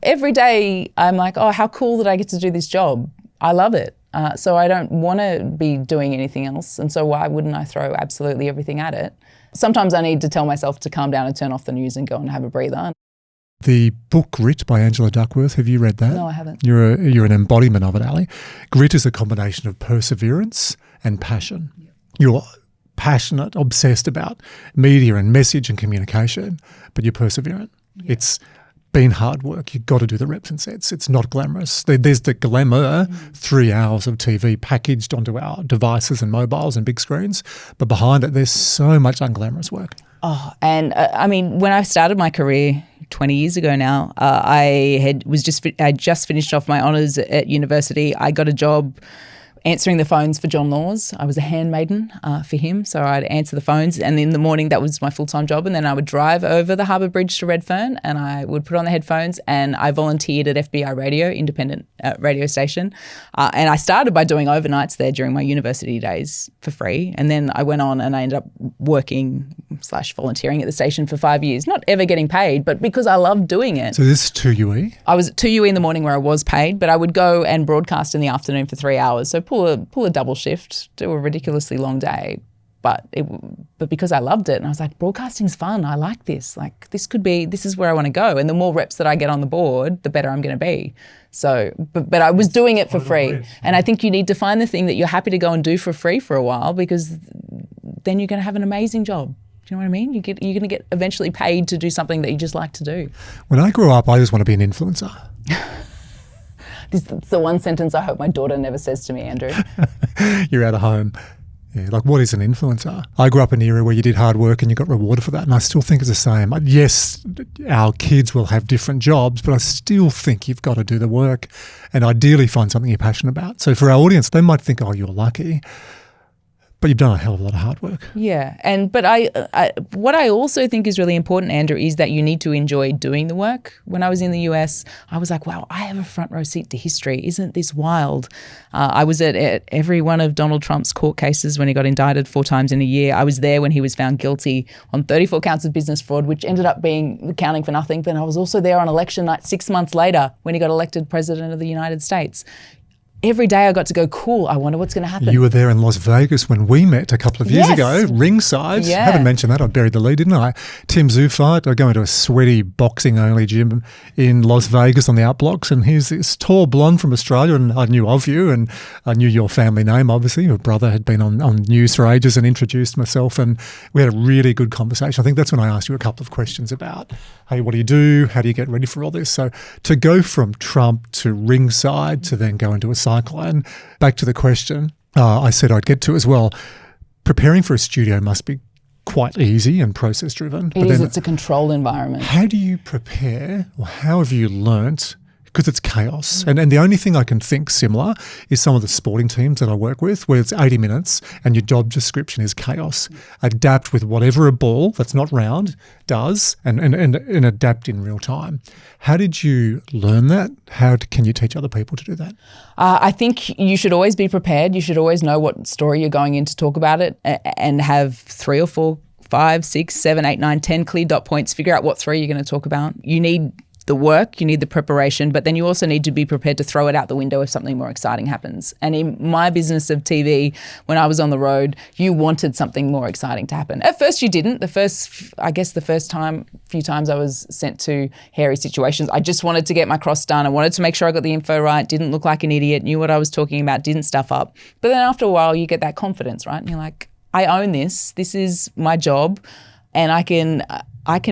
every day I'm like, oh, how cool that I get to do this job. I love it. So I don't want to be doing anything else. And so why wouldn't I throw absolutely everything at it? Sometimes I need to tell myself to calm down and turn off the news and go and have a breather. The book Grit by Angela Duckworth, have you read that? No, I haven't. You're an embodiment of it, Ali. Grit is a combination of perseverance and passion. You're passionate, obsessed about media and message and communication, but you're perseverant. Yeah. It's been hard work. You've got to do the reps and sets. It's not glamorous. There's the glamour, 3 hours of TV packaged onto our devices and mobiles and big screens, but behind it there's so much unglamorous work. Oh, and I mean, when I started my career 20 years ago now, I just finished off my honours at university. I got a job answering the phones for John Laws. I was a handmaiden for him, so I'd answer the phones, and in the morning that was my full-time job, and then I would drive over the Harbour Bridge to Redfern and I would put on the headphones, and I volunteered at FBI Radio, independent radio station, and I started by doing overnights there during my university days for free, and then I went on and I ended up working / volunteering at the station for 5 years, not ever getting paid, but because I loved doing it. So this is 2UE? I was at 2UE in the morning where I was paid, but I would go and broadcast in the afternoon for 3 hours. So pull a double shift, do a ridiculously long day, but because I loved it and I was like, broadcasting's fun. I like this. Like this is where I want to go. And the more reps that I get on the board, the better I'm going to be. So, but I was doing it for free. And I think you need to find the thing that you're happy to go and do for free for a while, because then you're going to have an amazing job. Do you know what I mean? You're going to get eventually paid to do something that you just like to do. When I grew up, I just want to be an influencer. This is the one sentence I hope my daughter never says to me, Andrew. You're out of home. Yeah, like what is an influencer? I grew up in an era where you did hard work and you got rewarded for that, and I still think it's the same. Yes, our kids will have different jobs, but I still think you've got to do the work and ideally find something you're passionate about. So for our audience, they might think, oh, you're lucky, but you've done a hell of a lot of hard work. Yeah, but what I also think is really important, Andrew, is that you need to enjoy doing the work. When I was in the US, I was like, wow, I have a front row seat to history. Isn't this wild? I was at every one of Donald Trump's court cases when he got indicted 4 times in a year. I was there when he was found guilty on 34 counts of business fraud, which ended up being accounting for nothing. But I was also there on election night 6 months later when he got elected president of the United States. every day I got to go, cool, I wonder what's going to happen. You were there in Las Vegas when we met a couple of years ago, ringside. Yeah. Haven't mentioned that. I buried the lead, didn't I? Tim Tszyu fight. I go into a sweaty boxing-only gym in Las Vegas on the outblocks, and he's this tall blonde from Australia, and I knew of you, and I knew your family name, obviously. Your brother had been on news for ages and introduced myself, and we had a really good conversation. I think that's when I asked you a couple of questions about, hey, what do you do? How do you get ready for all this? So to go from Trump to ringside to then go into a cyclone, back to the question I said I'd get to as well. Preparing for a studio must be quite easy and process driven. It is. It's a controlled environment. How do you prepare, or how have you learnt? Because it's chaos. And the only thing I can think similar is some of the sporting teams that I work with, where it's 80 minutes and your job description is chaos. Adapt with whatever a ball that's not round does and adapt in real time. How did you learn that? How can you teach other people to do that? I think you should always be prepared. You should always know what story you're going in to talk about it and have 3 or 4, 5, 6, 7, 8, 9, 10 clear dot points. Figure out what 3 you're going to talk about. You need the work, you need the preparation, but then you also need to be prepared to throw it out the window if something more exciting happens. And in my business of TV, when I was on the road, you wanted something more exciting to happen. At first you didn't. The first few times I was sent to hairy situations, I just wanted to get my cross done. I wanted to make sure I got the info right, didn't look like an idiot, knew what I was talking about, didn't stuff up. But then after a while you get that confidence, right? And you're like, I own this. This is my job, and I can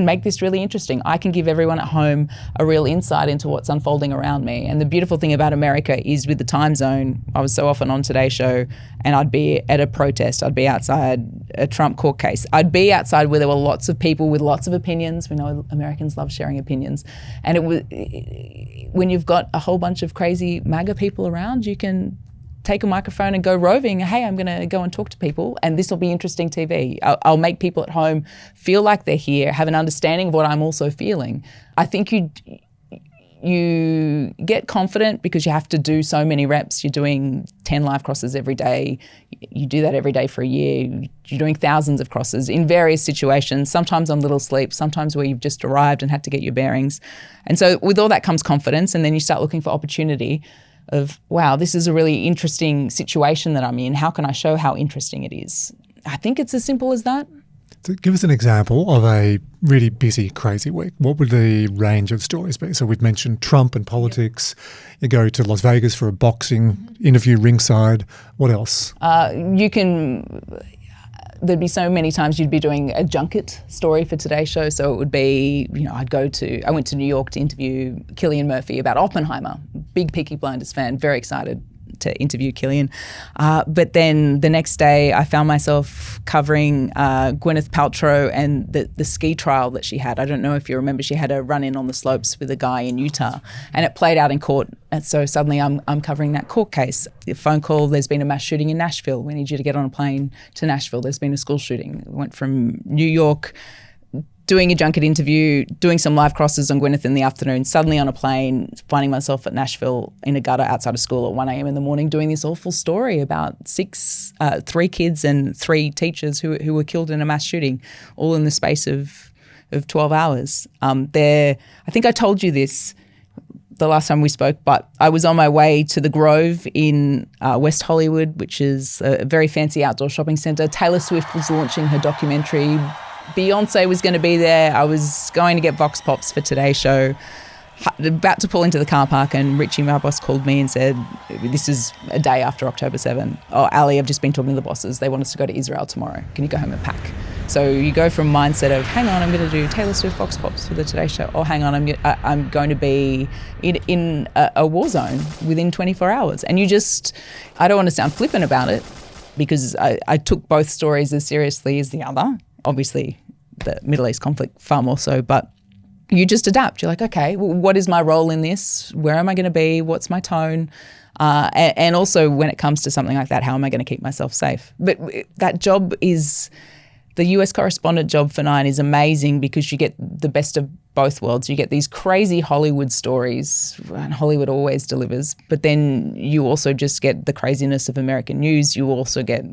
make this really interesting. I can give everyone at home a real insight into what's unfolding around me. And the beautiful thing about America is with the time zone, I was so often on Today's Show and I'd be at a protest, I'd be outside a Trump court case, I'd be outside where there were lots of people with lots of opinions. We know Americans love sharing opinions. And when you've got a whole bunch of crazy MAGA people around, you can take a microphone and go roving. Hey, I'm going to go and talk to people, and this will be interesting TV. I'll make people at home feel like they're here, have an understanding of what I'm also feeling. I think you get confident because you have to do so many reps. You're doing 10 live crosses every day. You do that every day for a year. You're doing thousands of crosses in various situations, sometimes on little sleep, sometimes where you've just arrived and had to get your bearings. And so with all that comes confidence, and then you start looking for opportunity of, wow, this is a really interesting situation that I'm in. How can I show how interesting it is? I think it's as simple as that. So give us an example of a really busy, crazy week. What would the range of stories be? So we've mentioned Trump and politics. You go to Las Vegas for a boxing interview ringside. What else? There'd be so many times you'd be doing a junket story for Today's Show. So it would be, I went to New York to interview Cillian Murphy about Oppenheimer. Big Peaky Blinders fan, very excited to interview Cillian. But then the next day I found myself covering Gwyneth Paltrow and the ski trial that she had. I don't know if you remember, she had a run-in on the slopes with a guy in Utah, and it played out in court. And so suddenly I'm covering that court case. A phone call, there's been a mass shooting in Nashville. We need you to get on a plane to Nashville. There's been a school shooting. We went from New York, doing a junket interview, doing some live crosses on Gwyneth in the afternoon, suddenly on a plane, finding myself at Nashville in a gutter outside of school at 1 a.m. in the morning, doing this awful story about 3 kids and 3 teachers who were killed in a mass shooting, all in the space of 12 hours. I think I told you this the last time we spoke, but I was on my way to the Grove in West Hollywood, which is a very fancy outdoor shopping centre. Taylor Swift was launching her documentary. Beyonce was going to be there. I was going to get Vox Pops for Today's Show. About to pull into the car park, and Richie, my boss, called me and said, this is a day after October 7. Oh, Ali, I've just been talking to the bosses. They want us to go to Israel tomorrow. Can you go home and pack? So you go from mindset of, hang on, I'm going to do Taylor Swift Vox Pops for the Today Show. Or hang on, I'm going to be in a war zone within 24 hours. And I don't want to sound flippant about it, because I took both stories as seriously as the other. Obviously, the Middle East conflict far more so, but you just adapt. You're like, okay, well, what is my role in this? Where am I going to be? What's my tone? And also when it comes to something like that, how am I going to keep myself safe? But that job the US correspondent job for 9 is amazing, because you get the best of both worlds. You get these crazy Hollywood stories, and Hollywood always delivers, but then you also just get the craziness of American news. You also get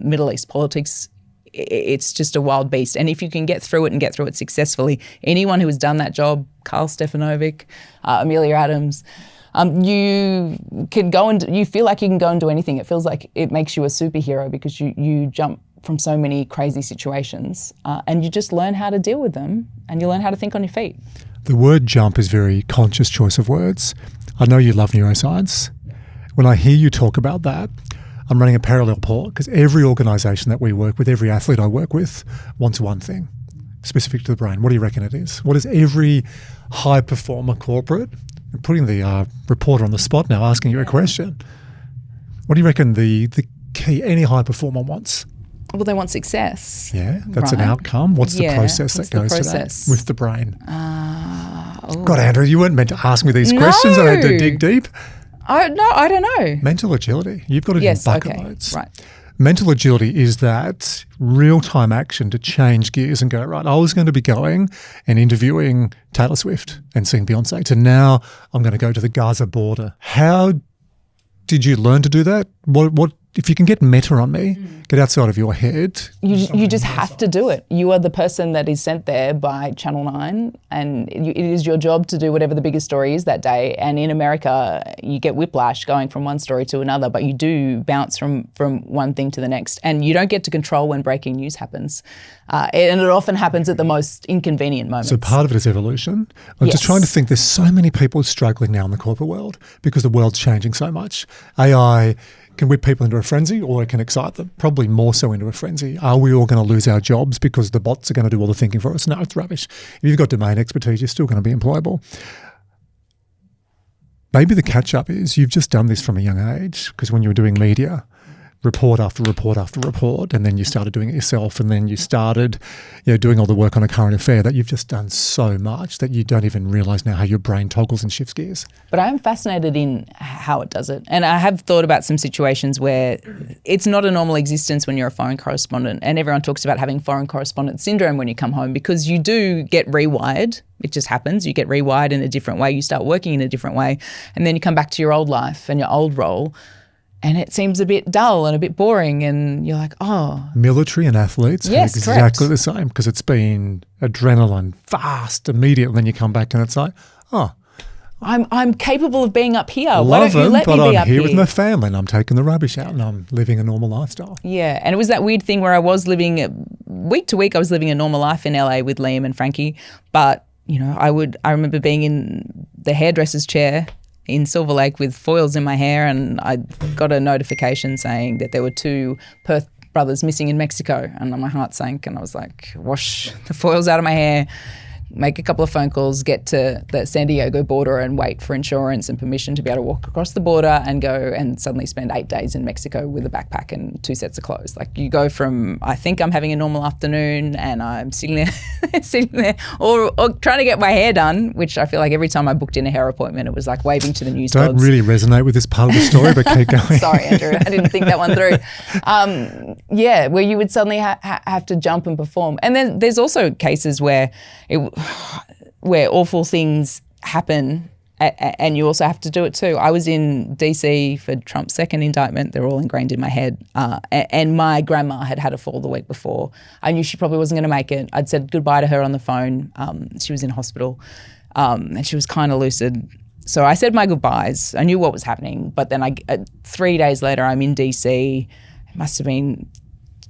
Middle East politics. It's just a wild beast. And if you can get through it successfully, anyone who has done that job, Karl Stefanovic, Amelia Adams, You can go and you feel like you can go and do anything. It feels like it makes you a superhero because you jump from so many crazy situations and you just learn how to deal with them and you learn how to think on your feet. The word jump is very conscious choice of words. I know you love neuroscience. When I hear you talk about that, I'm running a parallel port because every organisation that we work with, every athlete I work with wants one thing specific to the brain. What do you reckon it is? What is every high performer corporate? I'm putting the reporter on the spot now, asking you a question. What do you reckon the key any high performer wants? Well, they want success. Yeah, that's right? an outcome. What's the process that goes to that with the brain? God, Andrew, you weren't meant to ask me these questions. I had to dig deep. I don't know. Mental agility. You've got it in bucket loads. Right. Mental agility is that real-time action to change gears and go, right, I was going to be going and interviewing Taylor Swift and seeing Beyonce to now I'm going to go to the Gaza border. How did you learn to do that? What if you can get meta on me, get outside of your head. You just have to do it. You are the person that is sent there by Channel 9 and it is your job to do whatever the biggest story is that day. And in America, you get whiplash going from one story to another, but you do bounce from one thing to the next. And you don't get to control when breaking news happens. And it often happens at the most inconvenient moments. So part of it is evolution. I'm just trying to think, there's so many people struggling now in the corporate world because the world's changing so much. AI can whip people into a frenzy or it can excite them, probably more so into a frenzy. Are we all going to lose our jobs because the bots are going to do all the thinking for us? No, it's rubbish. If you've got domain expertise, you're still going to be employable. Maybe the catch-up is you've just done this from a young age because when you were doing media, report after report after report, and then you started doing it yourself, and then you started doing all the work on a current affair, that you've just done so much that you don't even realise now how your brain toggles and shifts gears. But I am fascinated in how it does it. And I have thought about some situations where it's not a normal existence when you're a foreign correspondent, and everyone talks about having foreign correspondent syndrome when you come home because you do get rewired. It just happens. You get rewired in a different way. You start working in a different way, and then you come back to your old life and your old role, and it seems a bit dull and a bit boring, and you're like, oh. Military and athletes are exactly the same because it's been adrenaline, fast, immediate, and then you come back and it's like, oh. I'm capable of being up here. Love Why don't you let me be I'm up here here? with my family and I'm taking the rubbish out and I'm living a normal lifestyle. Yeah, and it was that weird thing where I was living, week to week, I was living a normal life in LA with Liam and Frankie, but I remember being in the hairdresser's chair in Silver Lake with foils in my hair, and I got a notification saying that there were 2 Perth brothers missing in Mexico, and my heart sank and I was like, wash the foils out of my hair, make a couple of phone calls, get to the San Diego border and wait for insurance and permission to be able to walk across the border and go and suddenly spend 8 days in Mexico with a backpack and 2 sets of clothes. Like you go from, I think I'm having a normal afternoon and I'm sitting there or trying to get my hair done, which I feel like every time I booked in a hair appointment, it was like waving to the news Don't gods. really resonate with this part of the story, but keep going. Sorry, Andrew, I didn't think that one through. Where you would suddenly have to jump and perform. And then there's also cases where awful things happen and you also have to do it too. I was in DC for Trump's second indictment. They're all ingrained in my head. And my grandma had a fall the week before. I knew she probably wasn't going to make it. I'd said goodbye to her on the phone. She was in hospital and she was kind of lucid. So I said my goodbyes. I knew what was happening. But then 3 days later, I'm in DC. It must have been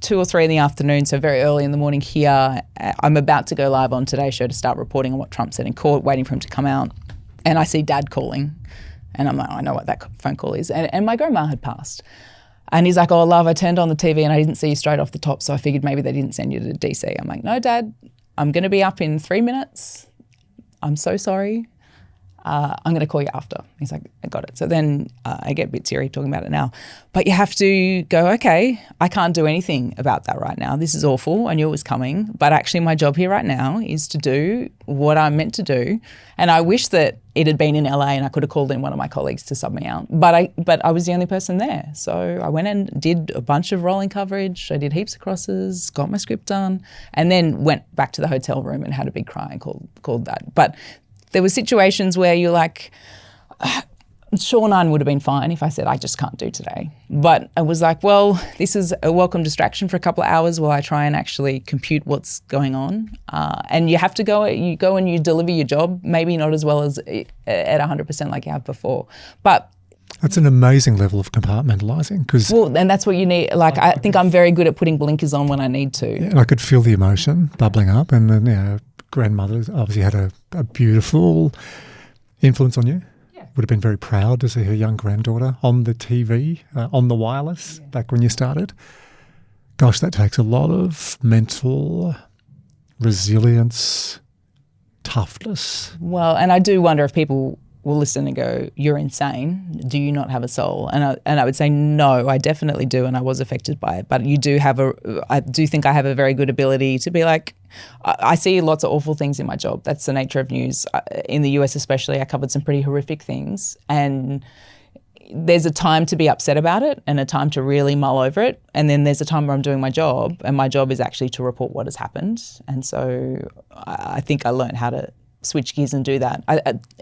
2 or 3 in the afternoon, so very early in the morning here. I'm about to go live on Today's Show to start reporting on what Trump said in court, waiting for him to come out. And I see Dad calling. And I'm like, I know what that phone call is. And my grandma had passed. And he's like, oh, love, I turned on the TV and I didn't see you straight off the top, so I figured maybe they didn't send you to DC. I'm like, no, Dad, I'm going to be up in 3 minutes. I'm so sorry. I'm going to call you after. He's like, I got it. So then I get a bit teary talking about it now. But you have to go, okay, I can't do anything about that right now. This is awful. I knew it was coming. But actually my job here right now is to do what I'm meant to do. And I wish that it had been in LA and I could have called in one of my colleagues to sub me out. But I was the only person there. So I went and did a bunch of rolling coverage. I did heaps of crosses, got my script done, and then went back to the hotel room and had a big cry and called that. But there were situations where you're like, Sure, 9 would have been fine if I said I just can't do today. But I was like, well, this is a welcome distraction for a couple of hours while I try and actually compute what's going on. And you have to go and you deliver your job, maybe not as well as at 100% like you have before. But that's an amazing level of compartmentalising. Well, and that's what you need. Like, I think I'm very good at putting blinkers on when I need to. Yeah, and I could feel the emotion bubbling up. And then, grandmother obviously had a beautiful influence on you. Would have been very proud to see her young granddaughter on the TV, on the wireless, back when you started. Gosh, that takes a lot of mental resilience, toughness. Well, and I do wonder if people will listen and go, "You're insane. Do you not have a soul?" And I would say, no, I definitely do, and I was affected by it. But I do think I have a very good ability to be like, I see lots of awful things in my job. That's the nature of news. In the US especially, I covered some pretty horrific things, and there's a time to be upset about it and a time to really mull over it. And then there's a time where I'm doing my job, and my job is actually to report what has happened. And so I think I learned how to switch gears and do that.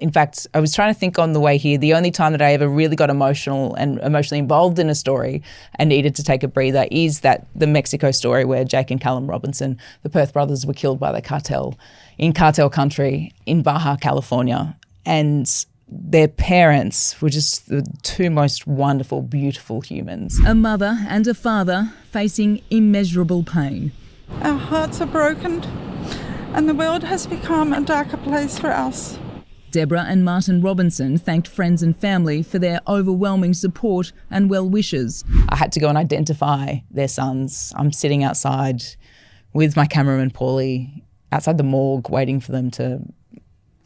In fact, I was trying to think on the way here, the only time that I ever really got emotionally involved in a story and needed to take a breather is the Mexico story where Jake and Callum Robinson, the Perth brothers, were killed by the cartel in cartel country in Baja California. And their parents were just the two most wonderful, beautiful humans. A mother and a father facing immeasurable pain. Our hearts are broken, and the world has become a darker place for us. Deborah and Martin Robinson thanked friends and family for their overwhelming support and well wishes. I had to go and identify their sons. I'm sitting outside with my cameraman Paulie outside the morgue waiting for them to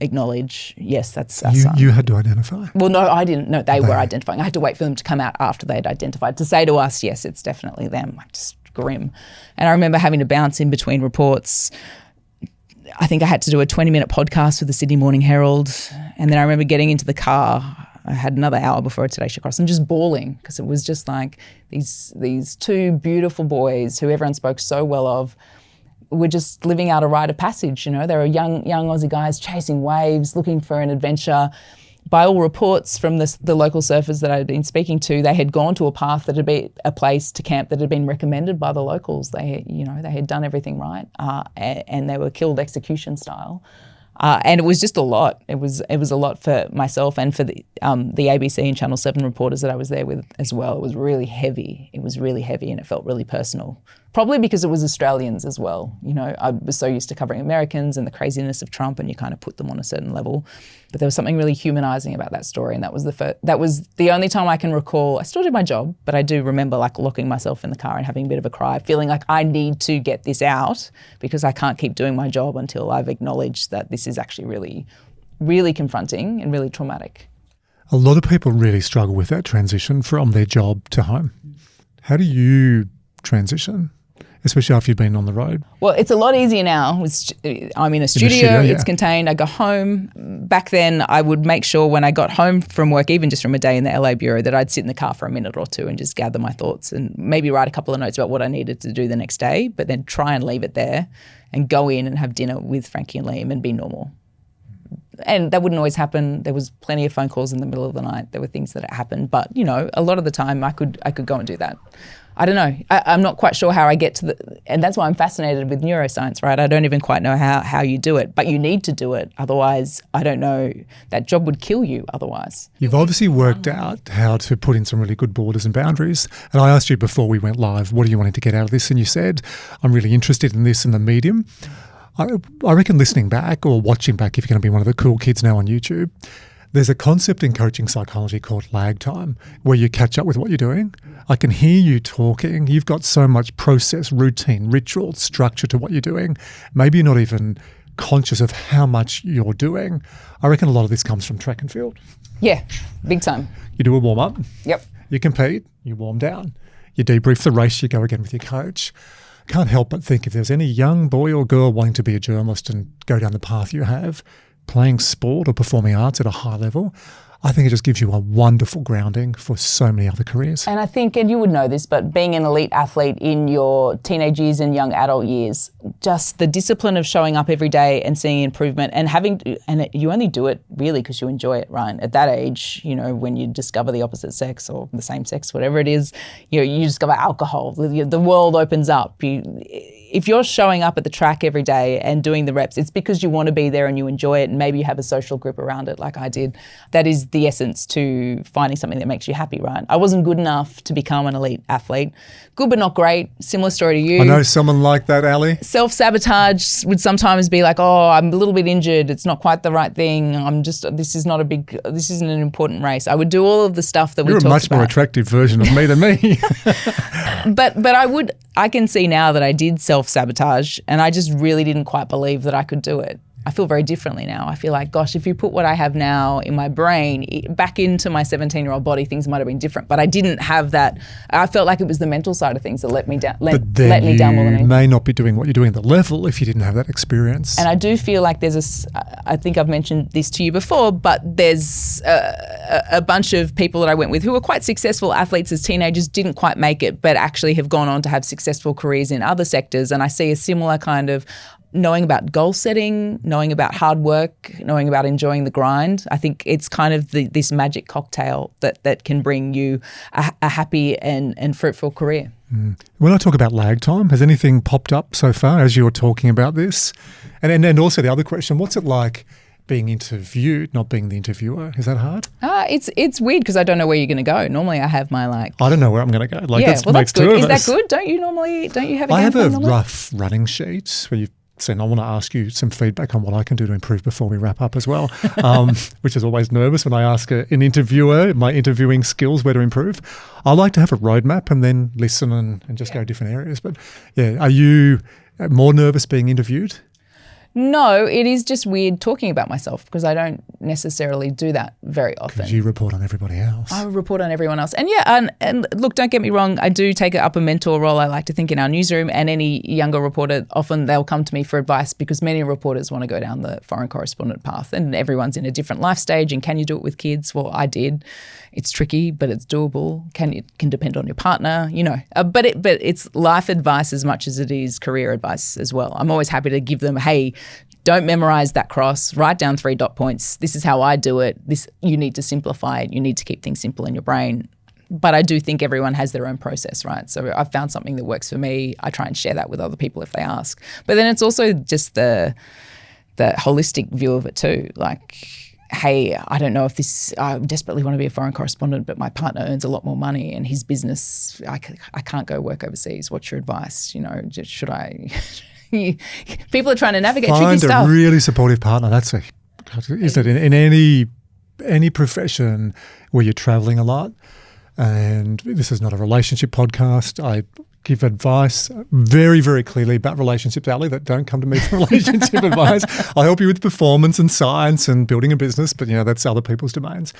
acknowledge, yes, that's our son. You had to identify? Well, no, I didn't. No, they were identifying. I had to wait for them to come out after they'd identified to say to us, yes, it's definitely them. Like, just grim. And I remember having to bounce in between reports. I think I had to do a 20-minute podcast for the Sydney Morning Herald. And then I remember getting into the car. I had another hour before Today Should Cross and just bawling because it was just like these two beautiful boys who everyone spoke so well of were just living out a rite of passage. You know, they were young Aussie guys chasing waves, looking for an adventure. By all reports from the local surfers that I'd been speaking to, they had gone to a path that had been a place to camp that had been recommended by the locals. They had done everything right, and they were killed execution style. And it was just a lot. It was a lot for myself and for the ABC and Channel 7 reporters that I was there with as well. It was really heavy. It was really heavy, and it felt really personal. Probably because it was Australians as well. You know, I was so used to covering Americans and the craziness of Trump, and you kind of put them on a certain level. But there was something really humanising about that story, and that was the only time I can recall. I still did my job, but I do remember like locking myself in the car and having a bit of a cry, feeling like I need to get this out because I can't keep doing my job until I've acknowledged that this is actually really, really confronting and really traumatic. A lot of people really struggle with that transition from their job to home. How do you transition? Especially after you've been on the road? Well, it's a lot easier now. I'm in a studio, yeah. It's contained, I go home. Back then, I would make sure when I got home from work, even just from a day in the LA Bureau, that I'd sit in the car for a minute or two and just gather my thoughts and maybe write a couple of notes about what I needed to do the next day, but then try and leave it there and go in and have dinner with Frankie and Liam and be normal. And that wouldn't always happen. There was plenty of phone calls in the middle of the night. There were things that happened. But, you know, a lot of the time I could go and do that. I don't know. I'm not quite sure how I get to and that's why I'm fascinated with neuroscience, right? I don't even quite know how you do it, but you need to do it. Otherwise, I don't know, that job would kill you otherwise. You've obviously worked out how to put in some really good borders and boundaries. And I asked you before we went live, what are you wanting to get out of this? And you said, I'm really interested in this in the medium. I reckon listening back or watching back, if you're going to be one of the cool kids now on YouTube, there's a concept in coaching psychology called lag time, where you catch up with what you're doing. I can hear you talking. You've got so much process, routine, ritual, structure to what you're doing. Maybe you're not even conscious of how much you're doing. I reckon a lot of this comes from track and field. Yeah, big time. You do a warm-up. Yep. You compete. You warm down. You debrief the race. You go again with your coach. Can't help but think if there's any young boy or girl wanting to be a journalist and go down the path you have, playing sport or performing arts at a high level, I think it just gives you a wonderful grounding for so many other careers. And I think, and you would know this, but being an elite athlete in your teenage years and young adult years, just the discipline of showing up every day and seeing improvement and you only do it really because you enjoy it, right? At that age, when you discover the opposite sex or the same sex, whatever it is, you discover alcohol, the world opens up. If you're showing up at the track every day and doing the reps, it's because you want to be there and you enjoy it, and maybe you have a social group around it like I did. That is the essence to finding something that makes you happy, right? I wasn't good enough to become an elite athlete. Good but not great. Similar story to you. I know someone like that, Ali. Self-sabotage would sometimes be like, oh, I'm a little bit injured. It's not quite the right thing. This isn't an important race. I would do all of the stuff that we talked about. You're a much more attractive version of me than me. But I can see now that I did self-sabotage and I just really didn't quite believe that I could do it. I feel very differently now. I feel like, gosh, if you put what I have now in my brain back into my 17-year-old body, things might have been different. But I didn't have that. I felt like it was the mental side of things that let me down. Let me down more than anything. You may not be doing what you're doing at the level if you didn't have that experience. And I do feel like I think I've mentioned this to you before, but there's a bunch of people that I went with who were quite successful athletes as teenagers, didn't quite make it, but actually have gone on to have successful careers in other sectors. And I see a similar kind of knowing about goal setting, knowing about hard work, knowing about enjoying the grind. I think it's kind of this magic cocktail that can bring you a happy and fruitful career. When I talk about lag time, has anything popped up so far as you're talking about this? And also the other question, what's it like being interviewed, not being the interviewer? Is that hard? It's weird because I don't know where you're going to go. Normally I have my I don't know where I'm going to go. That's good. Is that good? Don't you have a I game have plan a normally? rough running sheet where you said, I want to ask you some feedback on what I can do to improve before we wrap up as well, which is always nervous when I ask an interviewer my interviewing skills where to improve. I like to have a roadmap and then listen and just go different areas. But yeah, are you more nervous being interviewed? No, it is just weird talking about myself because I don't necessarily do that very often. Because you report on everybody else. I report on everyone else. And and look, don't get me wrong, I do take up a mentor role, I like to think, in our newsroom, and any younger reporter, often they'll come to me for advice because many reporters want to go down the foreign correspondent path and everyone's in a different life stage, and can you do it with kids? Well, I did. It's tricky, but it's doable. Can depend on your partner, but it's life advice as much as it is career advice as well. I'm always happy to give them, hey, don't memorize that cross, write down 3 dot points. This is how I do it. You need to simplify it. You need to keep things simple in your brain. But I do think everyone has their own process, right? So I've found something that works for me. I try and share that with other people if they ask. But then it's also just the holistic view of it too. Like, hey, I don't know if I desperately want to be a foreign correspondent, but my partner earns a lot more money and his business, I can't go work overseas. What's your advice? Should I... People are trying to navigate tricky stuff. Find a really supportive partner. Is it in any profession where you're traveling a lot? And this is not a relationship podcast. I give advice very, very clearly about relationships, Ali, that don't come to me for relationship advice. I help you with performance and science and building a business, but that's other people's domains.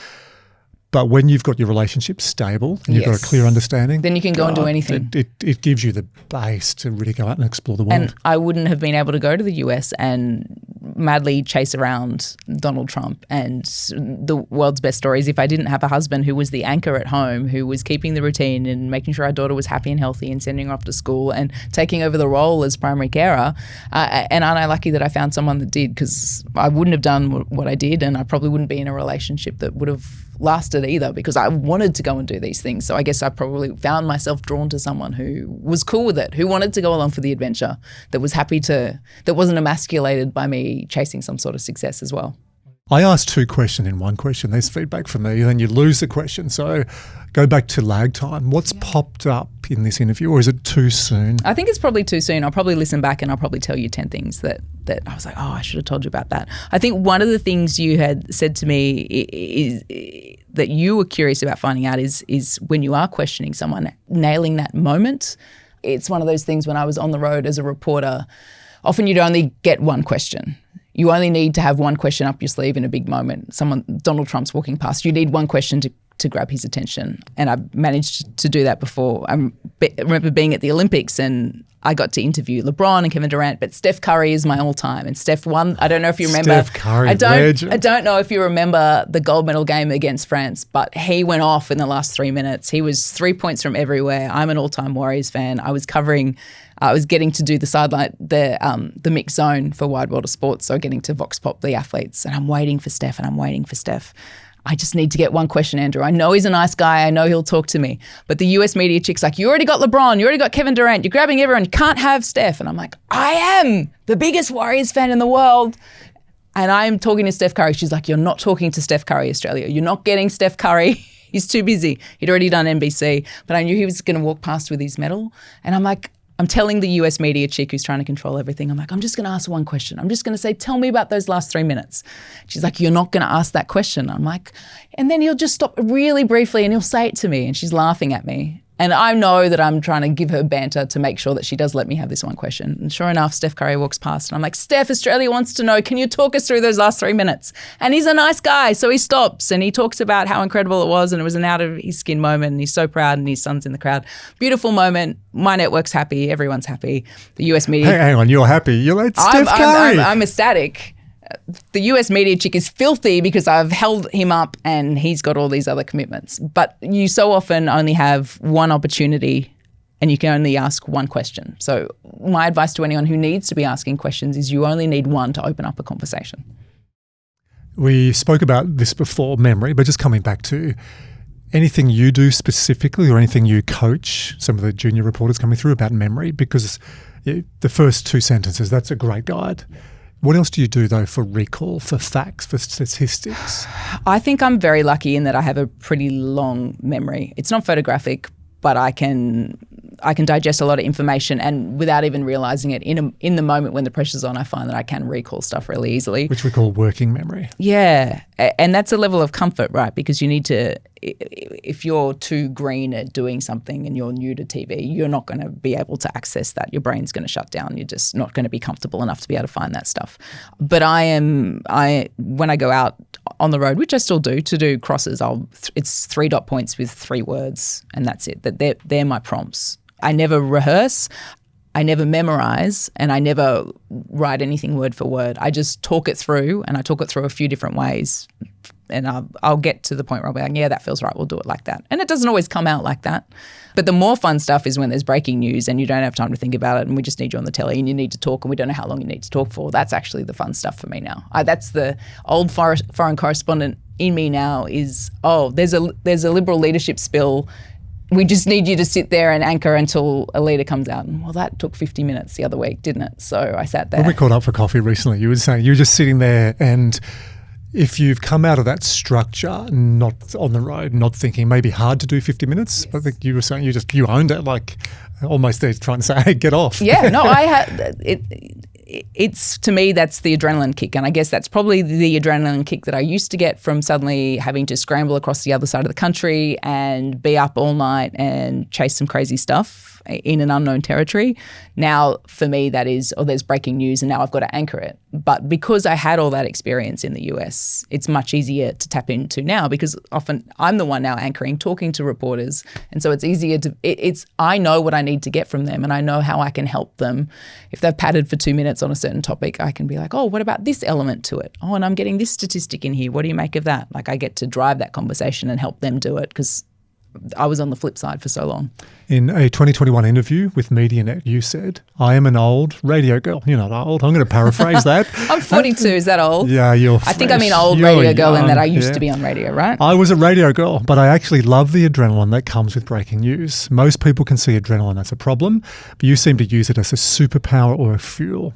But when you've got your relationship stable and you've got a clear understanding, then you can go and do anything. It gives you the base to really go out and explore the world. And I wouldn't have been able to go to the US and madly chase around Donald Trump and the world's best stories if I didn't have a husband who was the anchor at home, who was keeping the routine and making sure our daughter was happy and healthy and sending her off to school and taking over the role as primary carer. And aren't I lucky that I found someone that did? Because I wouldn't have done what I did, and I probably wouldn't be in a relationship that would have lasted either, because I wanted to go and do these things. So I guess I probably found myself drawn to someone who was cool with it, who wanted to go along for the adventure, that was happy that wasn't emasculated by me chasing some sort of success as well. I asked 2 questions in one question. There's feedback from me, and then you lose the question. So go back to lag time. What's popped up in this interview, or is it too soon? I think it's probably too soon. I'll probably listen back and I'll probably tell you 10 things that I was like, oh, I should have told you about that. I think one of the things you had said to me is that you were curious about finding out is when you are questioning someone, nailing that moment. It's one of those things when I was on the road as a reporter, often you'd only get one question. You only need to have one question up your sleeve in a big moment. Donald Trump's walking past. You need one question to grab his attention. And I managed to do that before. I remember being at the Olympics and I got to interview LeBron and Kevin Durant, but Steph Curry is my all-time. And Steph won. I don't know if you remember. Steph Curry, I legend. don't know if you remember the gold medal game against France, but he went off in the last 3 minutes. He was 3 points from everywhere. I'm an all-time Warriors fan. I was getting to do the sideline, the mixed zone for Wide World of Sports, so getting to vox pop the athletes. And I'm waiting for Steph. I just need to get one question, Andrew. I know he's a nice guy. I know he'll talk to me. But the US media chick's like, you already got LeBron. You already got Kevin Durant. You're grabbing everyone. You can't have Steph. And I'm like, I am the biggest Warriors fan in the world. And I'm talking to Steph Curry. She's like, you're not talking to Steph Curry, Australia. You're not getting Steph Curry. He's too busy. He'd already done NBC. But I knew he was going to walk past with his medal. And I'm like, I'm telling the US media chick who's trying to control everything, I'm like, I'm just going to ask one question. I'm just going to say, tell me about those last 3 minutes. She's like, you're not going to ask that question. I'm like, and then he'll just stop really briefly and he'll say it to me. And she's laughing at me. And I know that I'm trying to give her banter to make sure that she does let me have this one question. And sure enough, Steph Curry walks past and I'm like, Steph, Australia wants to know, can you talk us through those last 3 minutes? And he's a nice guy, so he stops and he talks about how incredible it was and it was an out of his skin moment and he's so proud and his son's in the crowd. Beautiful moment. My network's happy. Everyone's happy. The US media... Hey, hang on, you're happy. You're like, Steph Curry. I'm ecstatic. The US media chick is filthy because I've held him up and he's got all these other commitments. But you so often only have one opportunity and you can only ask one question. So my advice to anyone who needs to be asking questions is you only need one to open up a conversation. We spoke about this before, memory, but just coming back to anything you do specifically or anything you coach some of the junior reporters coming through about memory, because the first 2 sentences, that's a great guide. What else do you do, though, for recall, for facts, for statistics? I think I'm very lucky in that I have a pretty long memory. It's not photographic, but I can digest a lot of information, and without even realising it, in the moment when the pressure's on, I find that I can recall stuff really easily. Which we call working memory. Yeah, and that's a level of comfort, right? Because you need to, if you're too green at doing something and you're new to TV, you're not going to be able to access that. Your brain's going to shut down. You're just not going to be comfortable enough to be able to find that stuff. But when I go out on the road, which I still do, to do crosses, it's 3 dot points with 3 words, and that's it. They're my prompts. I never rehearse, I never memorize, and I never write anything word for word. I just talk it through, and I talk it through a few different ways. And I'll get to the point where I'll be like, yeah, that feels right, we'll do it like that. And it doesn't always come out like that. But the more fun stuff is when there's breaking news and you don't have time to think about it and we just need you on the telly and you need to talk and we don't know how long you need to talk for. That's actually the fun stuff for me now. That's the old foreign correspondent in me now is, there's a Liberal leadership spill. We just need you to sit there and anchor until a leader comes out. And well, that took 50 minutes the other week, didn't it? So I sat there. When we caught up for coffee recently, you were saying you were just sitting there, and if you've come out of that structure, not on the road, not thinking maybe hard to do 50 minutes, but I think you were saying you owned it, like almost there trying to say, hey, get off. Yeah, no, I had it. It's, to me, that's the adrenaline kick. And I guess that's probably the adrenaline kick that I used to get from suddenly having to scramble across the other side of the country and be up all night and chase some crazy stuff in an unknown territory. Now, for me, that is, there's breaking news and now I've got to anchor it. But because I had all that experience in the US, it's much easier to tap into now because often I'm the one now anchoring, talking to reporters. And so it's easier to, I know what I need to get from them and I know how I can help them. If they've padded for 2 minutes on a certain topic, I can be like, what about this element to it? And I'm getting this statistic in here. What do you make of that? Like, I get to drive that conversation and help them do it because I was on the flip side for so long. In a 2021 interview with MediaNet, you said, I am an old radio girl. You're not old. I'm going to paraphrase that. I'm 42. Is that old? Yeah, you're I think I mean old radio girl in that I used to be on radio, right? I was a radio girl, but I actually love the adrenaline that comes with breaking news. Most people can see adrenaline as a problem, but you seem to use it as a superpower or a fuel.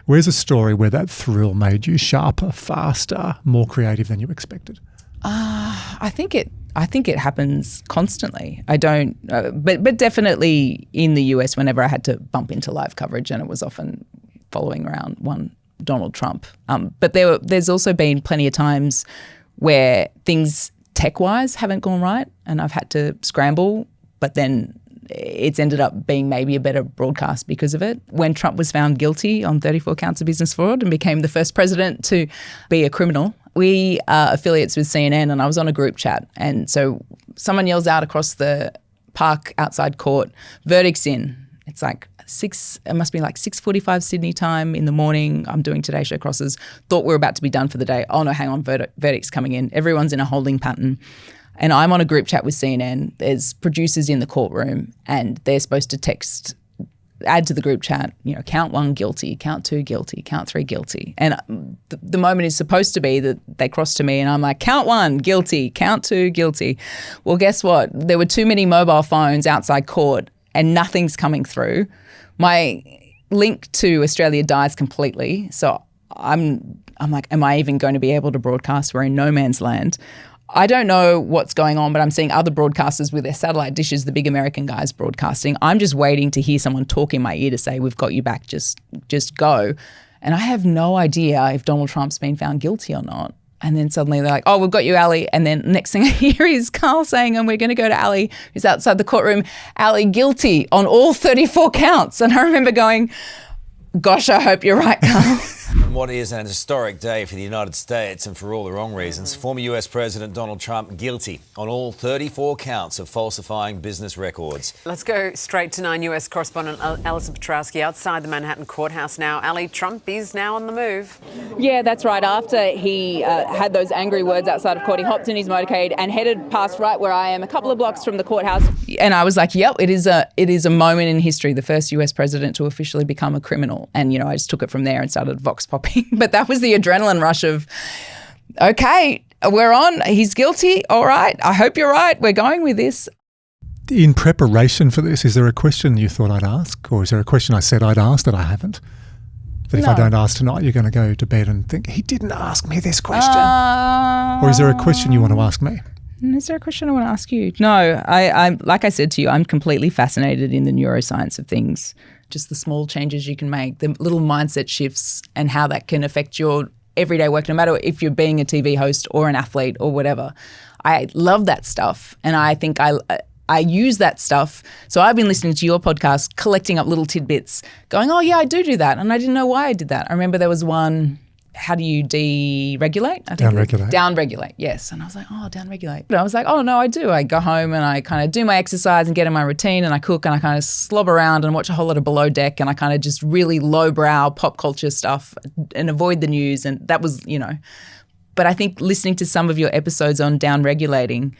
Where's a story where that thrill made you sharper, faster, more creative than you expected? I think it happens constantly. I don't, but definitely in the US, whenever I had to bump into live coverage, and it was often following around one Donald Trump. But there's also been plenty of times where things tech-wise haven't gone right, and I've had to scramble, but then it's ended up being maybe a better broadcast because of it. When Trump was found guilty on 34 counts of business fraud and became the first president to be a criminal, we are affiliates with CNN, and I was on a group chat. And so someone yells out across the park outside court, verdict's in. It's like it must be like 6:45 Sydney time in the morning. I'm doing Today Show crosses. Thought we were about to be done for the day. Oh no, hang on, verdict's coming in. Everyone's in a holding pattern. And I'm on a group chat with CNN. There's producers in the courtroom, and they're supposed to add to the group chat, count 1 guilty, count 2 guilty, count 3 guilty. And the moment is supposed to be that they cross to me and I'm like, count 1 guilty, count 2 guilty. Well, guess what? There were too many mobile phones outside court and nothing's coming through. My link to Australia dies completely. So I'm like, am I even going to be able to broadcast? We're in no man's land. I don't know what's going on, but I'm seeing other broadcasters with their satellite dishes, the big American guys broadcasting. I'm just waiting to hear someone talk in my ear to say, we've got you back, just go. And I have no idea if Donald Trump's been found guilty or not. And then suddenly they're like, oh, we've got you, Ali. And then next thing I hear is Carl saying, and we're going to go to Ali, who's outside the courtroom, Ali guilty on all 34 counts. And I remember going, gosh, I hope you're right, Carl. On what is an historic day for the United States, and for all the wrong reasons, former US President Donald Trump guilty on all 34 counts of falsifying business records. Let's go straight to 9 US correspondent Alison Piotrowski outside the Manhattan courthouse now. Ali, Trump is now on the move. Yeah, that's right. After he had those angry words outside of court, he hopped in his motorcade and headed past right where I am, a couple of blocks from the courthouse. And I was like, yep, it is a moment in history, the first US president to officially become a criminal. And, I just took it from there and started vox popping. But that was the adrenaline rush of, okay, we're on. He's guilty. All right. I hope you're right. We're going with this. In preparation for this, is there a question you thought I'd ask? Or is there a question I said I'd ask that I haven't? That if I don't ask tonight, you're going to go to bed and think, he didn't ask me this question. Or is there a question you want to ask me? Is there a question I want to ask you? No, I'm like I said to you, I'm completely fascinated in the neuroscience of things. Just the small changes you can make, the little mindset shifts and how that can affect your everyday work, no matter if you're being a TV host or an athlete or whatever. I love that stuff, and I think I use that stuff. So I've been listening to your podcast, collecting up little tidbits, going, oh yeah, I do that, and I didn't know why I did that. I remember there was one, how do you deregulate? Downregulate. Downregulate, yes. And I was like, oh, downregulate. But I was like, oh, no, I do. I go home and I kind of do my exercise and get in my routine, and I cook and I kind of slob around and watch a whole lot of Below Deck, and I kind of just really lowbrow pop culture stuff and avoid the news. And that was, But I think listening to some of your episodes on downregulating,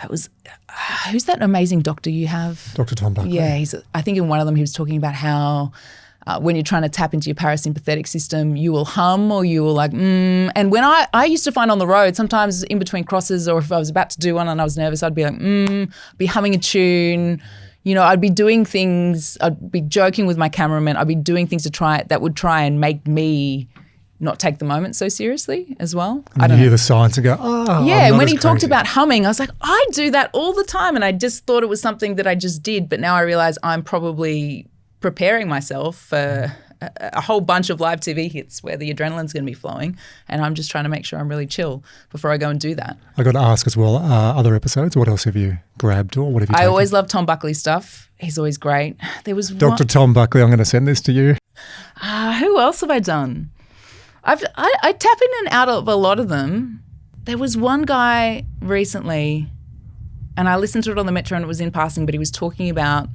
who's that amazing doctor you have? Dr. Tom Buckley. Yeah, I think in one of them he was talking about how when you're trying to tap into your parasympathetic system, you will hum or you will like, And when I used to find on the road, sometimes in between crosses, or if I was about to do one and I was nervous, I'd be like, be humming a tune. I'd be doing things, I'd be joking with my cameraman, I'd be doing things that would try and make me not take the moment so seriously as well. And you hear the science and go, oh, yeah, and when he crazy. talked about humming, I was like, I do that all the time, and I just thought it was something that I just did, but now I realise I'm probably preparing myself for a whole bunch of live TV hits where the adrenaline's going to be flowing, and I'm just trying to make sure I'm really chill before I go and do that. I got to ask as well, other episodes, what else have you grabbed or what have you taken? I always love Tom Buckley stuff. He's always great. There was Dr. Tom Buckley, I'm going to send this to you. Who else have I done? I tap in and out of a lot of them. There was one guy recently, and I listened to it on the Metro and it was in passing, but he was talking about,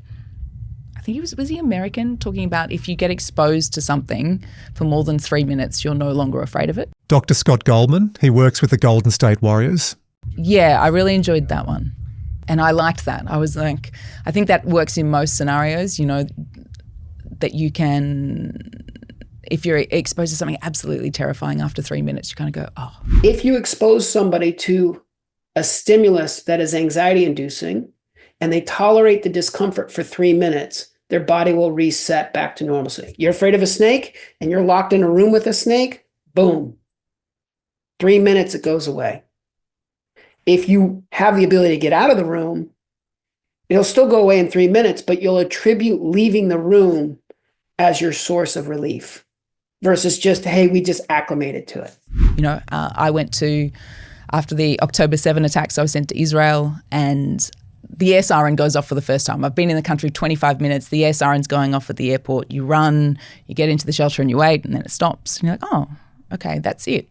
I think was he American, talking about if you get exposed to something for more than 3 minutes, you're no longer afraid of it. Dr. Scott Goldman, he works with the Golden State Warriors. Yeah, I really enjoyed that one. And I liked that. I was like, I think that works in most scenarios, that you can, if you're exposed to something absolutely terrifying after 3 minutes, you kind of go, oh. If you expose somebody to a stimulus that is anxiety inducing and they tolerate the discomfort for 3 minutes, their body will reset back to normalcy. You're afraid of a snake and you're locked in a room with a snake, boom. 3 minutes, it goes away. If you have the ability to get out of the room, it'll still go away in 3 minutes, but you'll attribute leaving the room as your source of relief versus just, hey, we just acclimated to it. I went to, after the October 7 attacks, I was sent to Israel, and the air siren goes off for the first time. I've been in the country 25 minutes. The air siren's going off at the airport. You run, you get into the shelter and you wait, and then it stops. And you're like, oh, okay, that's it.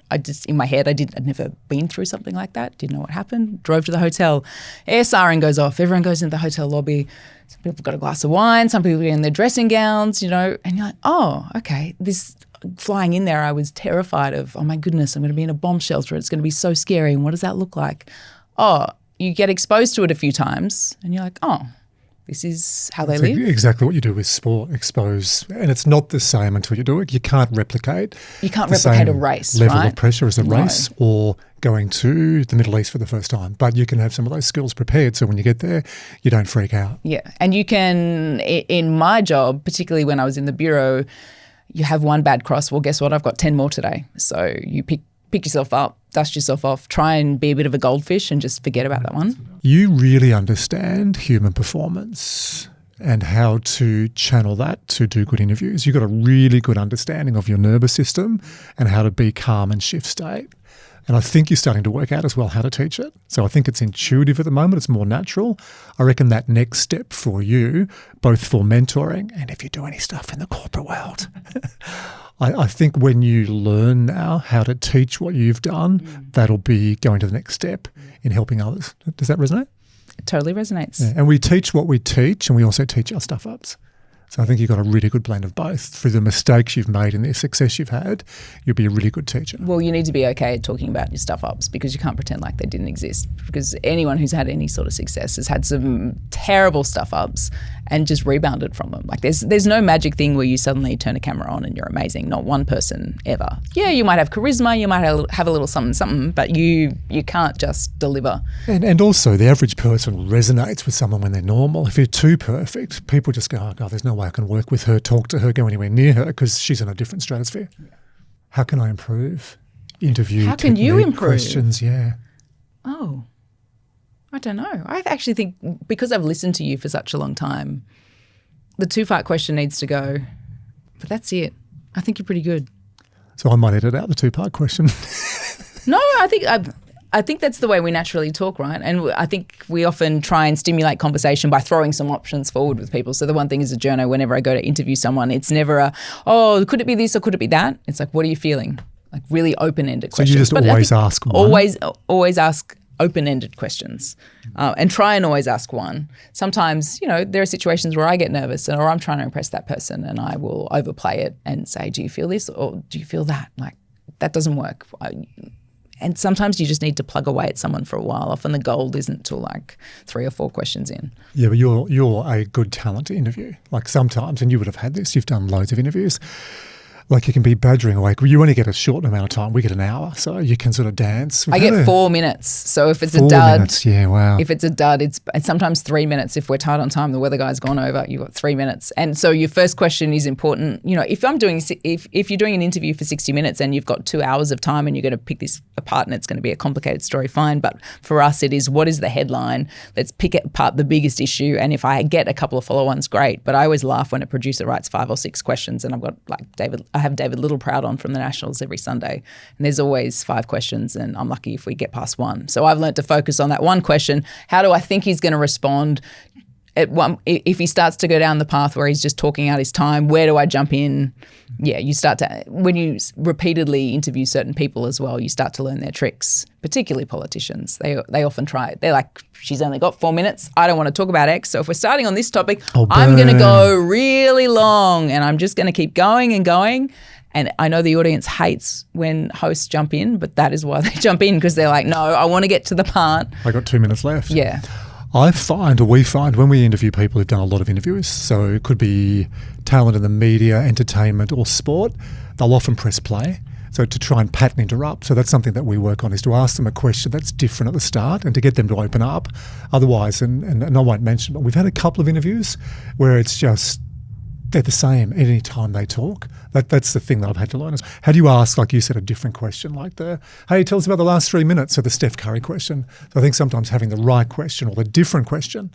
In my head, I'd never been through something like that. Didn't know what happened. Drove to the hotel. Air siren goes off. Everyone goes into the hotel lobby. Some people got a glass of wine. Some people are in their dressing gowns, and you're like, oh, okay. This flying in there, I was terrified of, oh my goodness, I'm going to be in a bomb shelter. It's going to be so scary. And what does that look like? Oh, you get exposed to it a few times and you're like, oh, this is how they live. Exactly what you do with sport, expose. And it's not the same until you do it. You can't replicate. You can't replicate a race, level right? of pressure as a race or going to the Middle East for the first time. But you can have some of those skills prepared so when you get there, you don't freak out. Yeah. And you can, in my job, particularly when I was in the bureau, you have one bad cross. Well, guess what? I've got 10 more today. So you pick yourself up, dust yourself off, try and be a bit of a goldfish and just forget about that one. You really understand human performance and how to channel that to do good interviews. You've got a really good understanding of your nervous system and how to be calm and shift state. And I think you're starting to work out as well how to teach it. So I think it's intuitive at the moment. It's more natural. I reckon that next step for you, both for mentoring and if you do any stuff in the corporate world, I think when you learn now how to teach what you've done, that'll be going to the next step in helping others. Does that resonate? It totally resonates. Yeah. And we teach what we teach and we also teach our stuff-ups. So I think you've got a really good blend of both. Through the mistakes you've made and the success you've had, you'll be a really good teacher. Well, you need to be okay at talking about your stuff-ups because you can't pretend like they didn't exist, because anyone who's had any sort of success has had some terrible stuff-ups and just rebounded from them. Like there's no magic thing where you suddenly turn a camera on and you're amazing. Not one person ever. Yeah, you might have charisma, you might have a little something, but you can't just deliver. And also the average person resonates with someone when they're normal. If you're too perfect, people just go, oh God, there's no way I can work with her, talk to her, go anywhere near her because she's in a different stratosphere. How can I improve? Interview How can you improve? Questions, yeah. Oh, I don't know. I actually think because I've listened to you for such a long time, the two-part question needs to go, but that's it. I think you're pretty good. So I might edit out the two-part question. No, I think that's the way we naturally talk, right? And I think we often try and stimulate conversation by throwing some options forward with people. So the one thing as a journo, whenever I go to interview someone, it's never could it be this or could it be that? It's like, what are you feeling? Like really open-ended questions. So you just always ask one? Always ask open-ended questions and try and always ask one. Sometimes, there are situations where I get nervous or I'm trying to impress that person and I will overplay it and say, do you feel this or do you feel that? Like, that doesn't work. And sometimes you just need to plug away at someone for a while. Often the gold isn't till like 3 or 4 questions in. Yeah, but you're a good talent to interview. Like sometimes, and you would have had this, you've done loads of interviews. Like you can be badgering away. You only get a short amount of time. We get an hour, so you can sort of dance. I get 4 minutes. So if it's a 4 dud, minutes, yeah, wow. If it's a dud, it's sometimes 3 minutes. If we're tight on time, the weather guy's gone over. You've got 3 minutes, and so your first question is important. If you're doing an interview for 60 minutes and you've got 2 hours of time and you're going to pick this apart and it's going to be a complicated story, fine. But for us, it is what is the headline? Let's pick apart the biggest issue. And if I get a couple of follow-ons, great. But I always laugh when a producer writes 5 or 6 questions, and I've got I have David Littleproud on from the Nationals every Sunday, and there's always 5 questions, and I'm lucky if we get past 1. So I've learned to focus on that one question. How do I think he's going to respond? If he starts to go down the path where he's just talking out his time, where do I jump in? Yeah, you start to, when you repeatedly interview certain people as well, you start to learn their tricks, particularly politicians. They often try it. They're like, she's only got 4 minutes. I don't want to talk about X. So if we're starting on this topic, I'm going to go really long and I'm just going to keep going and going. And I know the audience hates when hosts jump in, but that is why they jump in, because they're like, no, I want to get to the part. I got 2 minutes left. Yeah. We find when we interview people who've done a lot of interviews, so it could be talent in the media, entertainment or sport, they'll often press play. So to try and pattern interrupt. So that's something that we work on, is to ask them a question that's different at the start and to get them to open up. Otherwise, and I won't mention, but we've had a couple of interviews where it's just, they're the same any time they talk. That's the thing that I've had to learn. Is how do you ask, like you said, a different question, like hey, tell us about the last 3 minutes, or the Steph Curry question. So I think sometimes having the right question or the different question.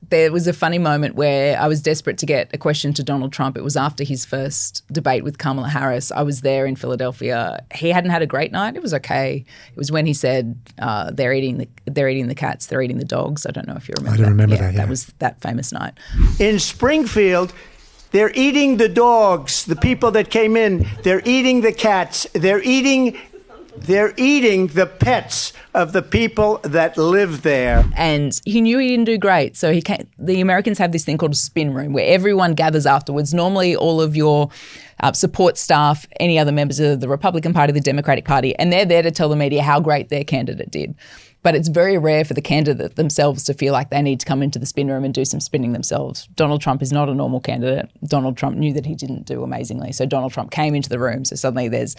There was a funny moment where I was desperate to get a question to Donald Trump. It was after his first debate with Kamala Harris. I was there in Philadelphia. He hadn't had a great night. It was okay. It was when he said they're eating the cats, they're eating the dogs. I don't know if you remember. I don't remember that. Yeah. That was that famous night. In Springfield, They're eating the dogs, the people that came in. They're eating the cats. They're eating the pets of the people that live there. And he knew he didn't do great. So the Americans have this thing called a spin room where everyone gathers afterwards. Normally all of your support staff, any other members of the Republican Party, the Democratic Party, and they're there to tell the media how great their candidate did. But it's very rare for the candidate themselves to feel like they need to come into the spin room and do some spinning themselves. Donald Trump is not a normal candidate. Donald Trump knew that he didn't do amazingly. So Donald Trump came into the room. So suddenly there's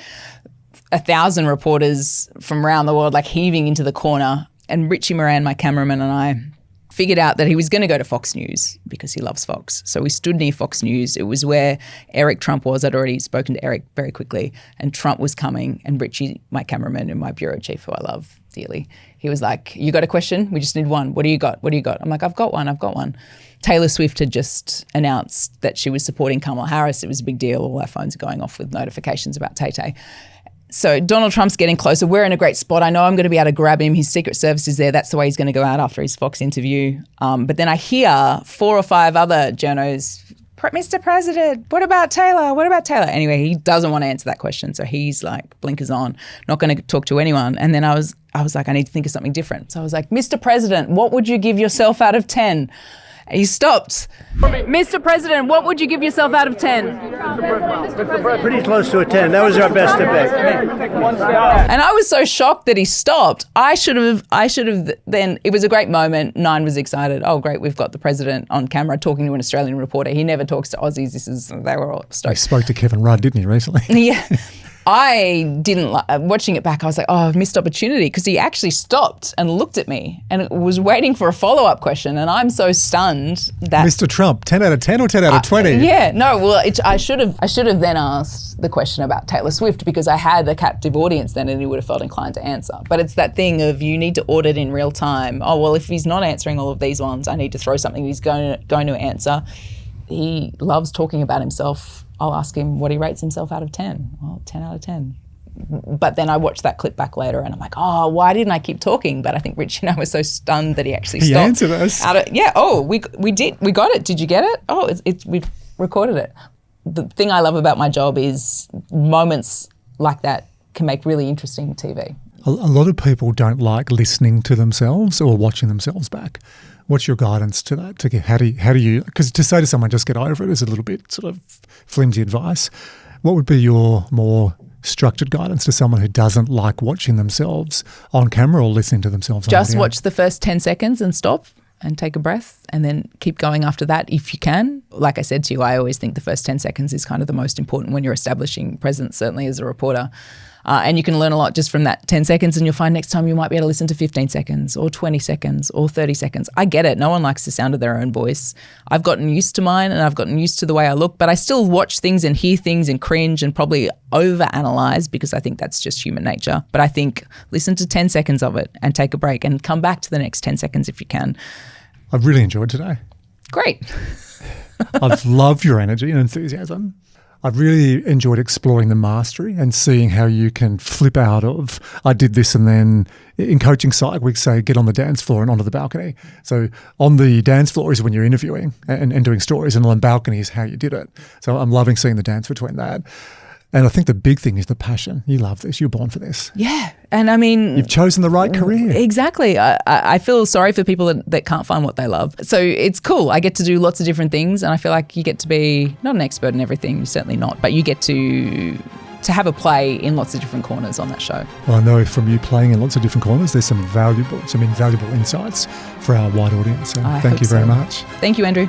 1,000 reporters from around the world like heaving into the corner. And Richie Moran, my cameraman, and I figured out that he was going to go to Fox News because he loves Fox. So we stood near Fox News. It was where Eric Trump was. I'd already spoken to Eric very quickly, and Trump was coming. And Richie, my cameraman and my bureau chief, who I love dearly, he was like, "You got a question? We just need one. What do you got? What do you got?" I'm like, I've got one. Taylor Swift had just announced that she was supporting Kamala Harris. It was a big deal. All our phones are going off with notifications about Tay-Tay. So Donald Trump's getting closer. We're in a great spot. I know I'm going to be able to grab him. His Secret Service is there. That's the way he's going to go out after his Fox interview. But then I hear 4 or 5 other journos, "Mr. President, what about Taylor? What about Taylor?" Anyway, he doesn't want to answer that question. So he's like, blinkers on, not going to talk to anyone. And then I was like, I need to think of something different. So I was like, "Mr. President, what would you give yourself out of 10? And he stopped. "Mr. President, what would you give yourself out of 10? Pretty close to a 10. That was our best debate. And I was so shocked that he stopped. I should have then, it was a great moment. Nine was excited. Oh, great, we've got the president on camera talking to an Australian reporter. He never talks to Aussies. They were all stoked. He spoke to Kevin Rudd, didn't he, recently? Yeah. I didn't like watching it back. I was like, oh, I've missed opportunity, because he actually stopped and looked at me and was waiting for a follow-up question. And I'm so stunned that Mr. Trump, 10 out of 10 or 10 out of 20? Yeah, no. Well, I should have then asked the question about Taylor Swift, because I had a captive audience then, and he would have felt inclined to answer. But it's that thing of you need to audit in real time. Oh well, if he's not answering all of these ones, I need to throw something he's going to answer. He loves talking about himself. I'll ask him what he rates himself out of 10. Well, 10 out of 10. But then I watched that clip back later and I'm like, oh, why didn't I keep talking? But I think Rich and I were so stunned that he actually stopped. He answered us. We did. We got it. Did you get it? Oh, we've recorded it. The thing I love about my job is moments like that can make really interesting TV. A lot of people don't like listening to themselves or watching themselves back. What's your guidance to that? How do you, because to say to someone, just get over it is a little bit sort of flimsy advice. What would be your more structured guidance to someone who doesn't like watching themselves on camera or listening to themselves on Just audio? watch the first 10 seconds and stop and take a breath and then keep going after that if you can. Like I said to you, I always think the first 10 seconds is kind of the most important when you're establishing presence, certainly as a reporter. And you can learn a lot just from that 10 seconds, and you'll find next time you might be able to listen to 15 seconds or 20 seconds or 30 seconds. I get it. No one likes the sound of their own voice. I've gotten used to mine and I've gotten used to the way I look, but I still watch things and hear things and cringe and probably overanalyze, because I think that's just human nature. But I think listen to 10 seconds of it and take a break and come back to the next 10 seconds if you can. I've really enjoyed today. Great. I've loved your energy and enthusiasm. I've really enjoyed exploring the mastery and seeing how you can flip out of, I did this, and then in coaching psych, we say get on the dance floor and onto the balcony. So on the dance floor is when you're interviewing and doing stories, and on the balcony is how you did it. So I'm loving seeing the dance between that. And I think the big thing is the passion. You love this. You're born for this. Yeah. And I mean, you've chosen the right career. Exactly. I feel sorry for people that can't find what they love. So it's cool. I get to do lots of different things, and I feel like you get to be not an expert in everything, you're certainly not, but you get to have a play in lots of different corners on that show. Well, I know from you playing in lots of different corners, there's some invaluable insights for our wide audience. So thank you very much. Thank you, Andrew.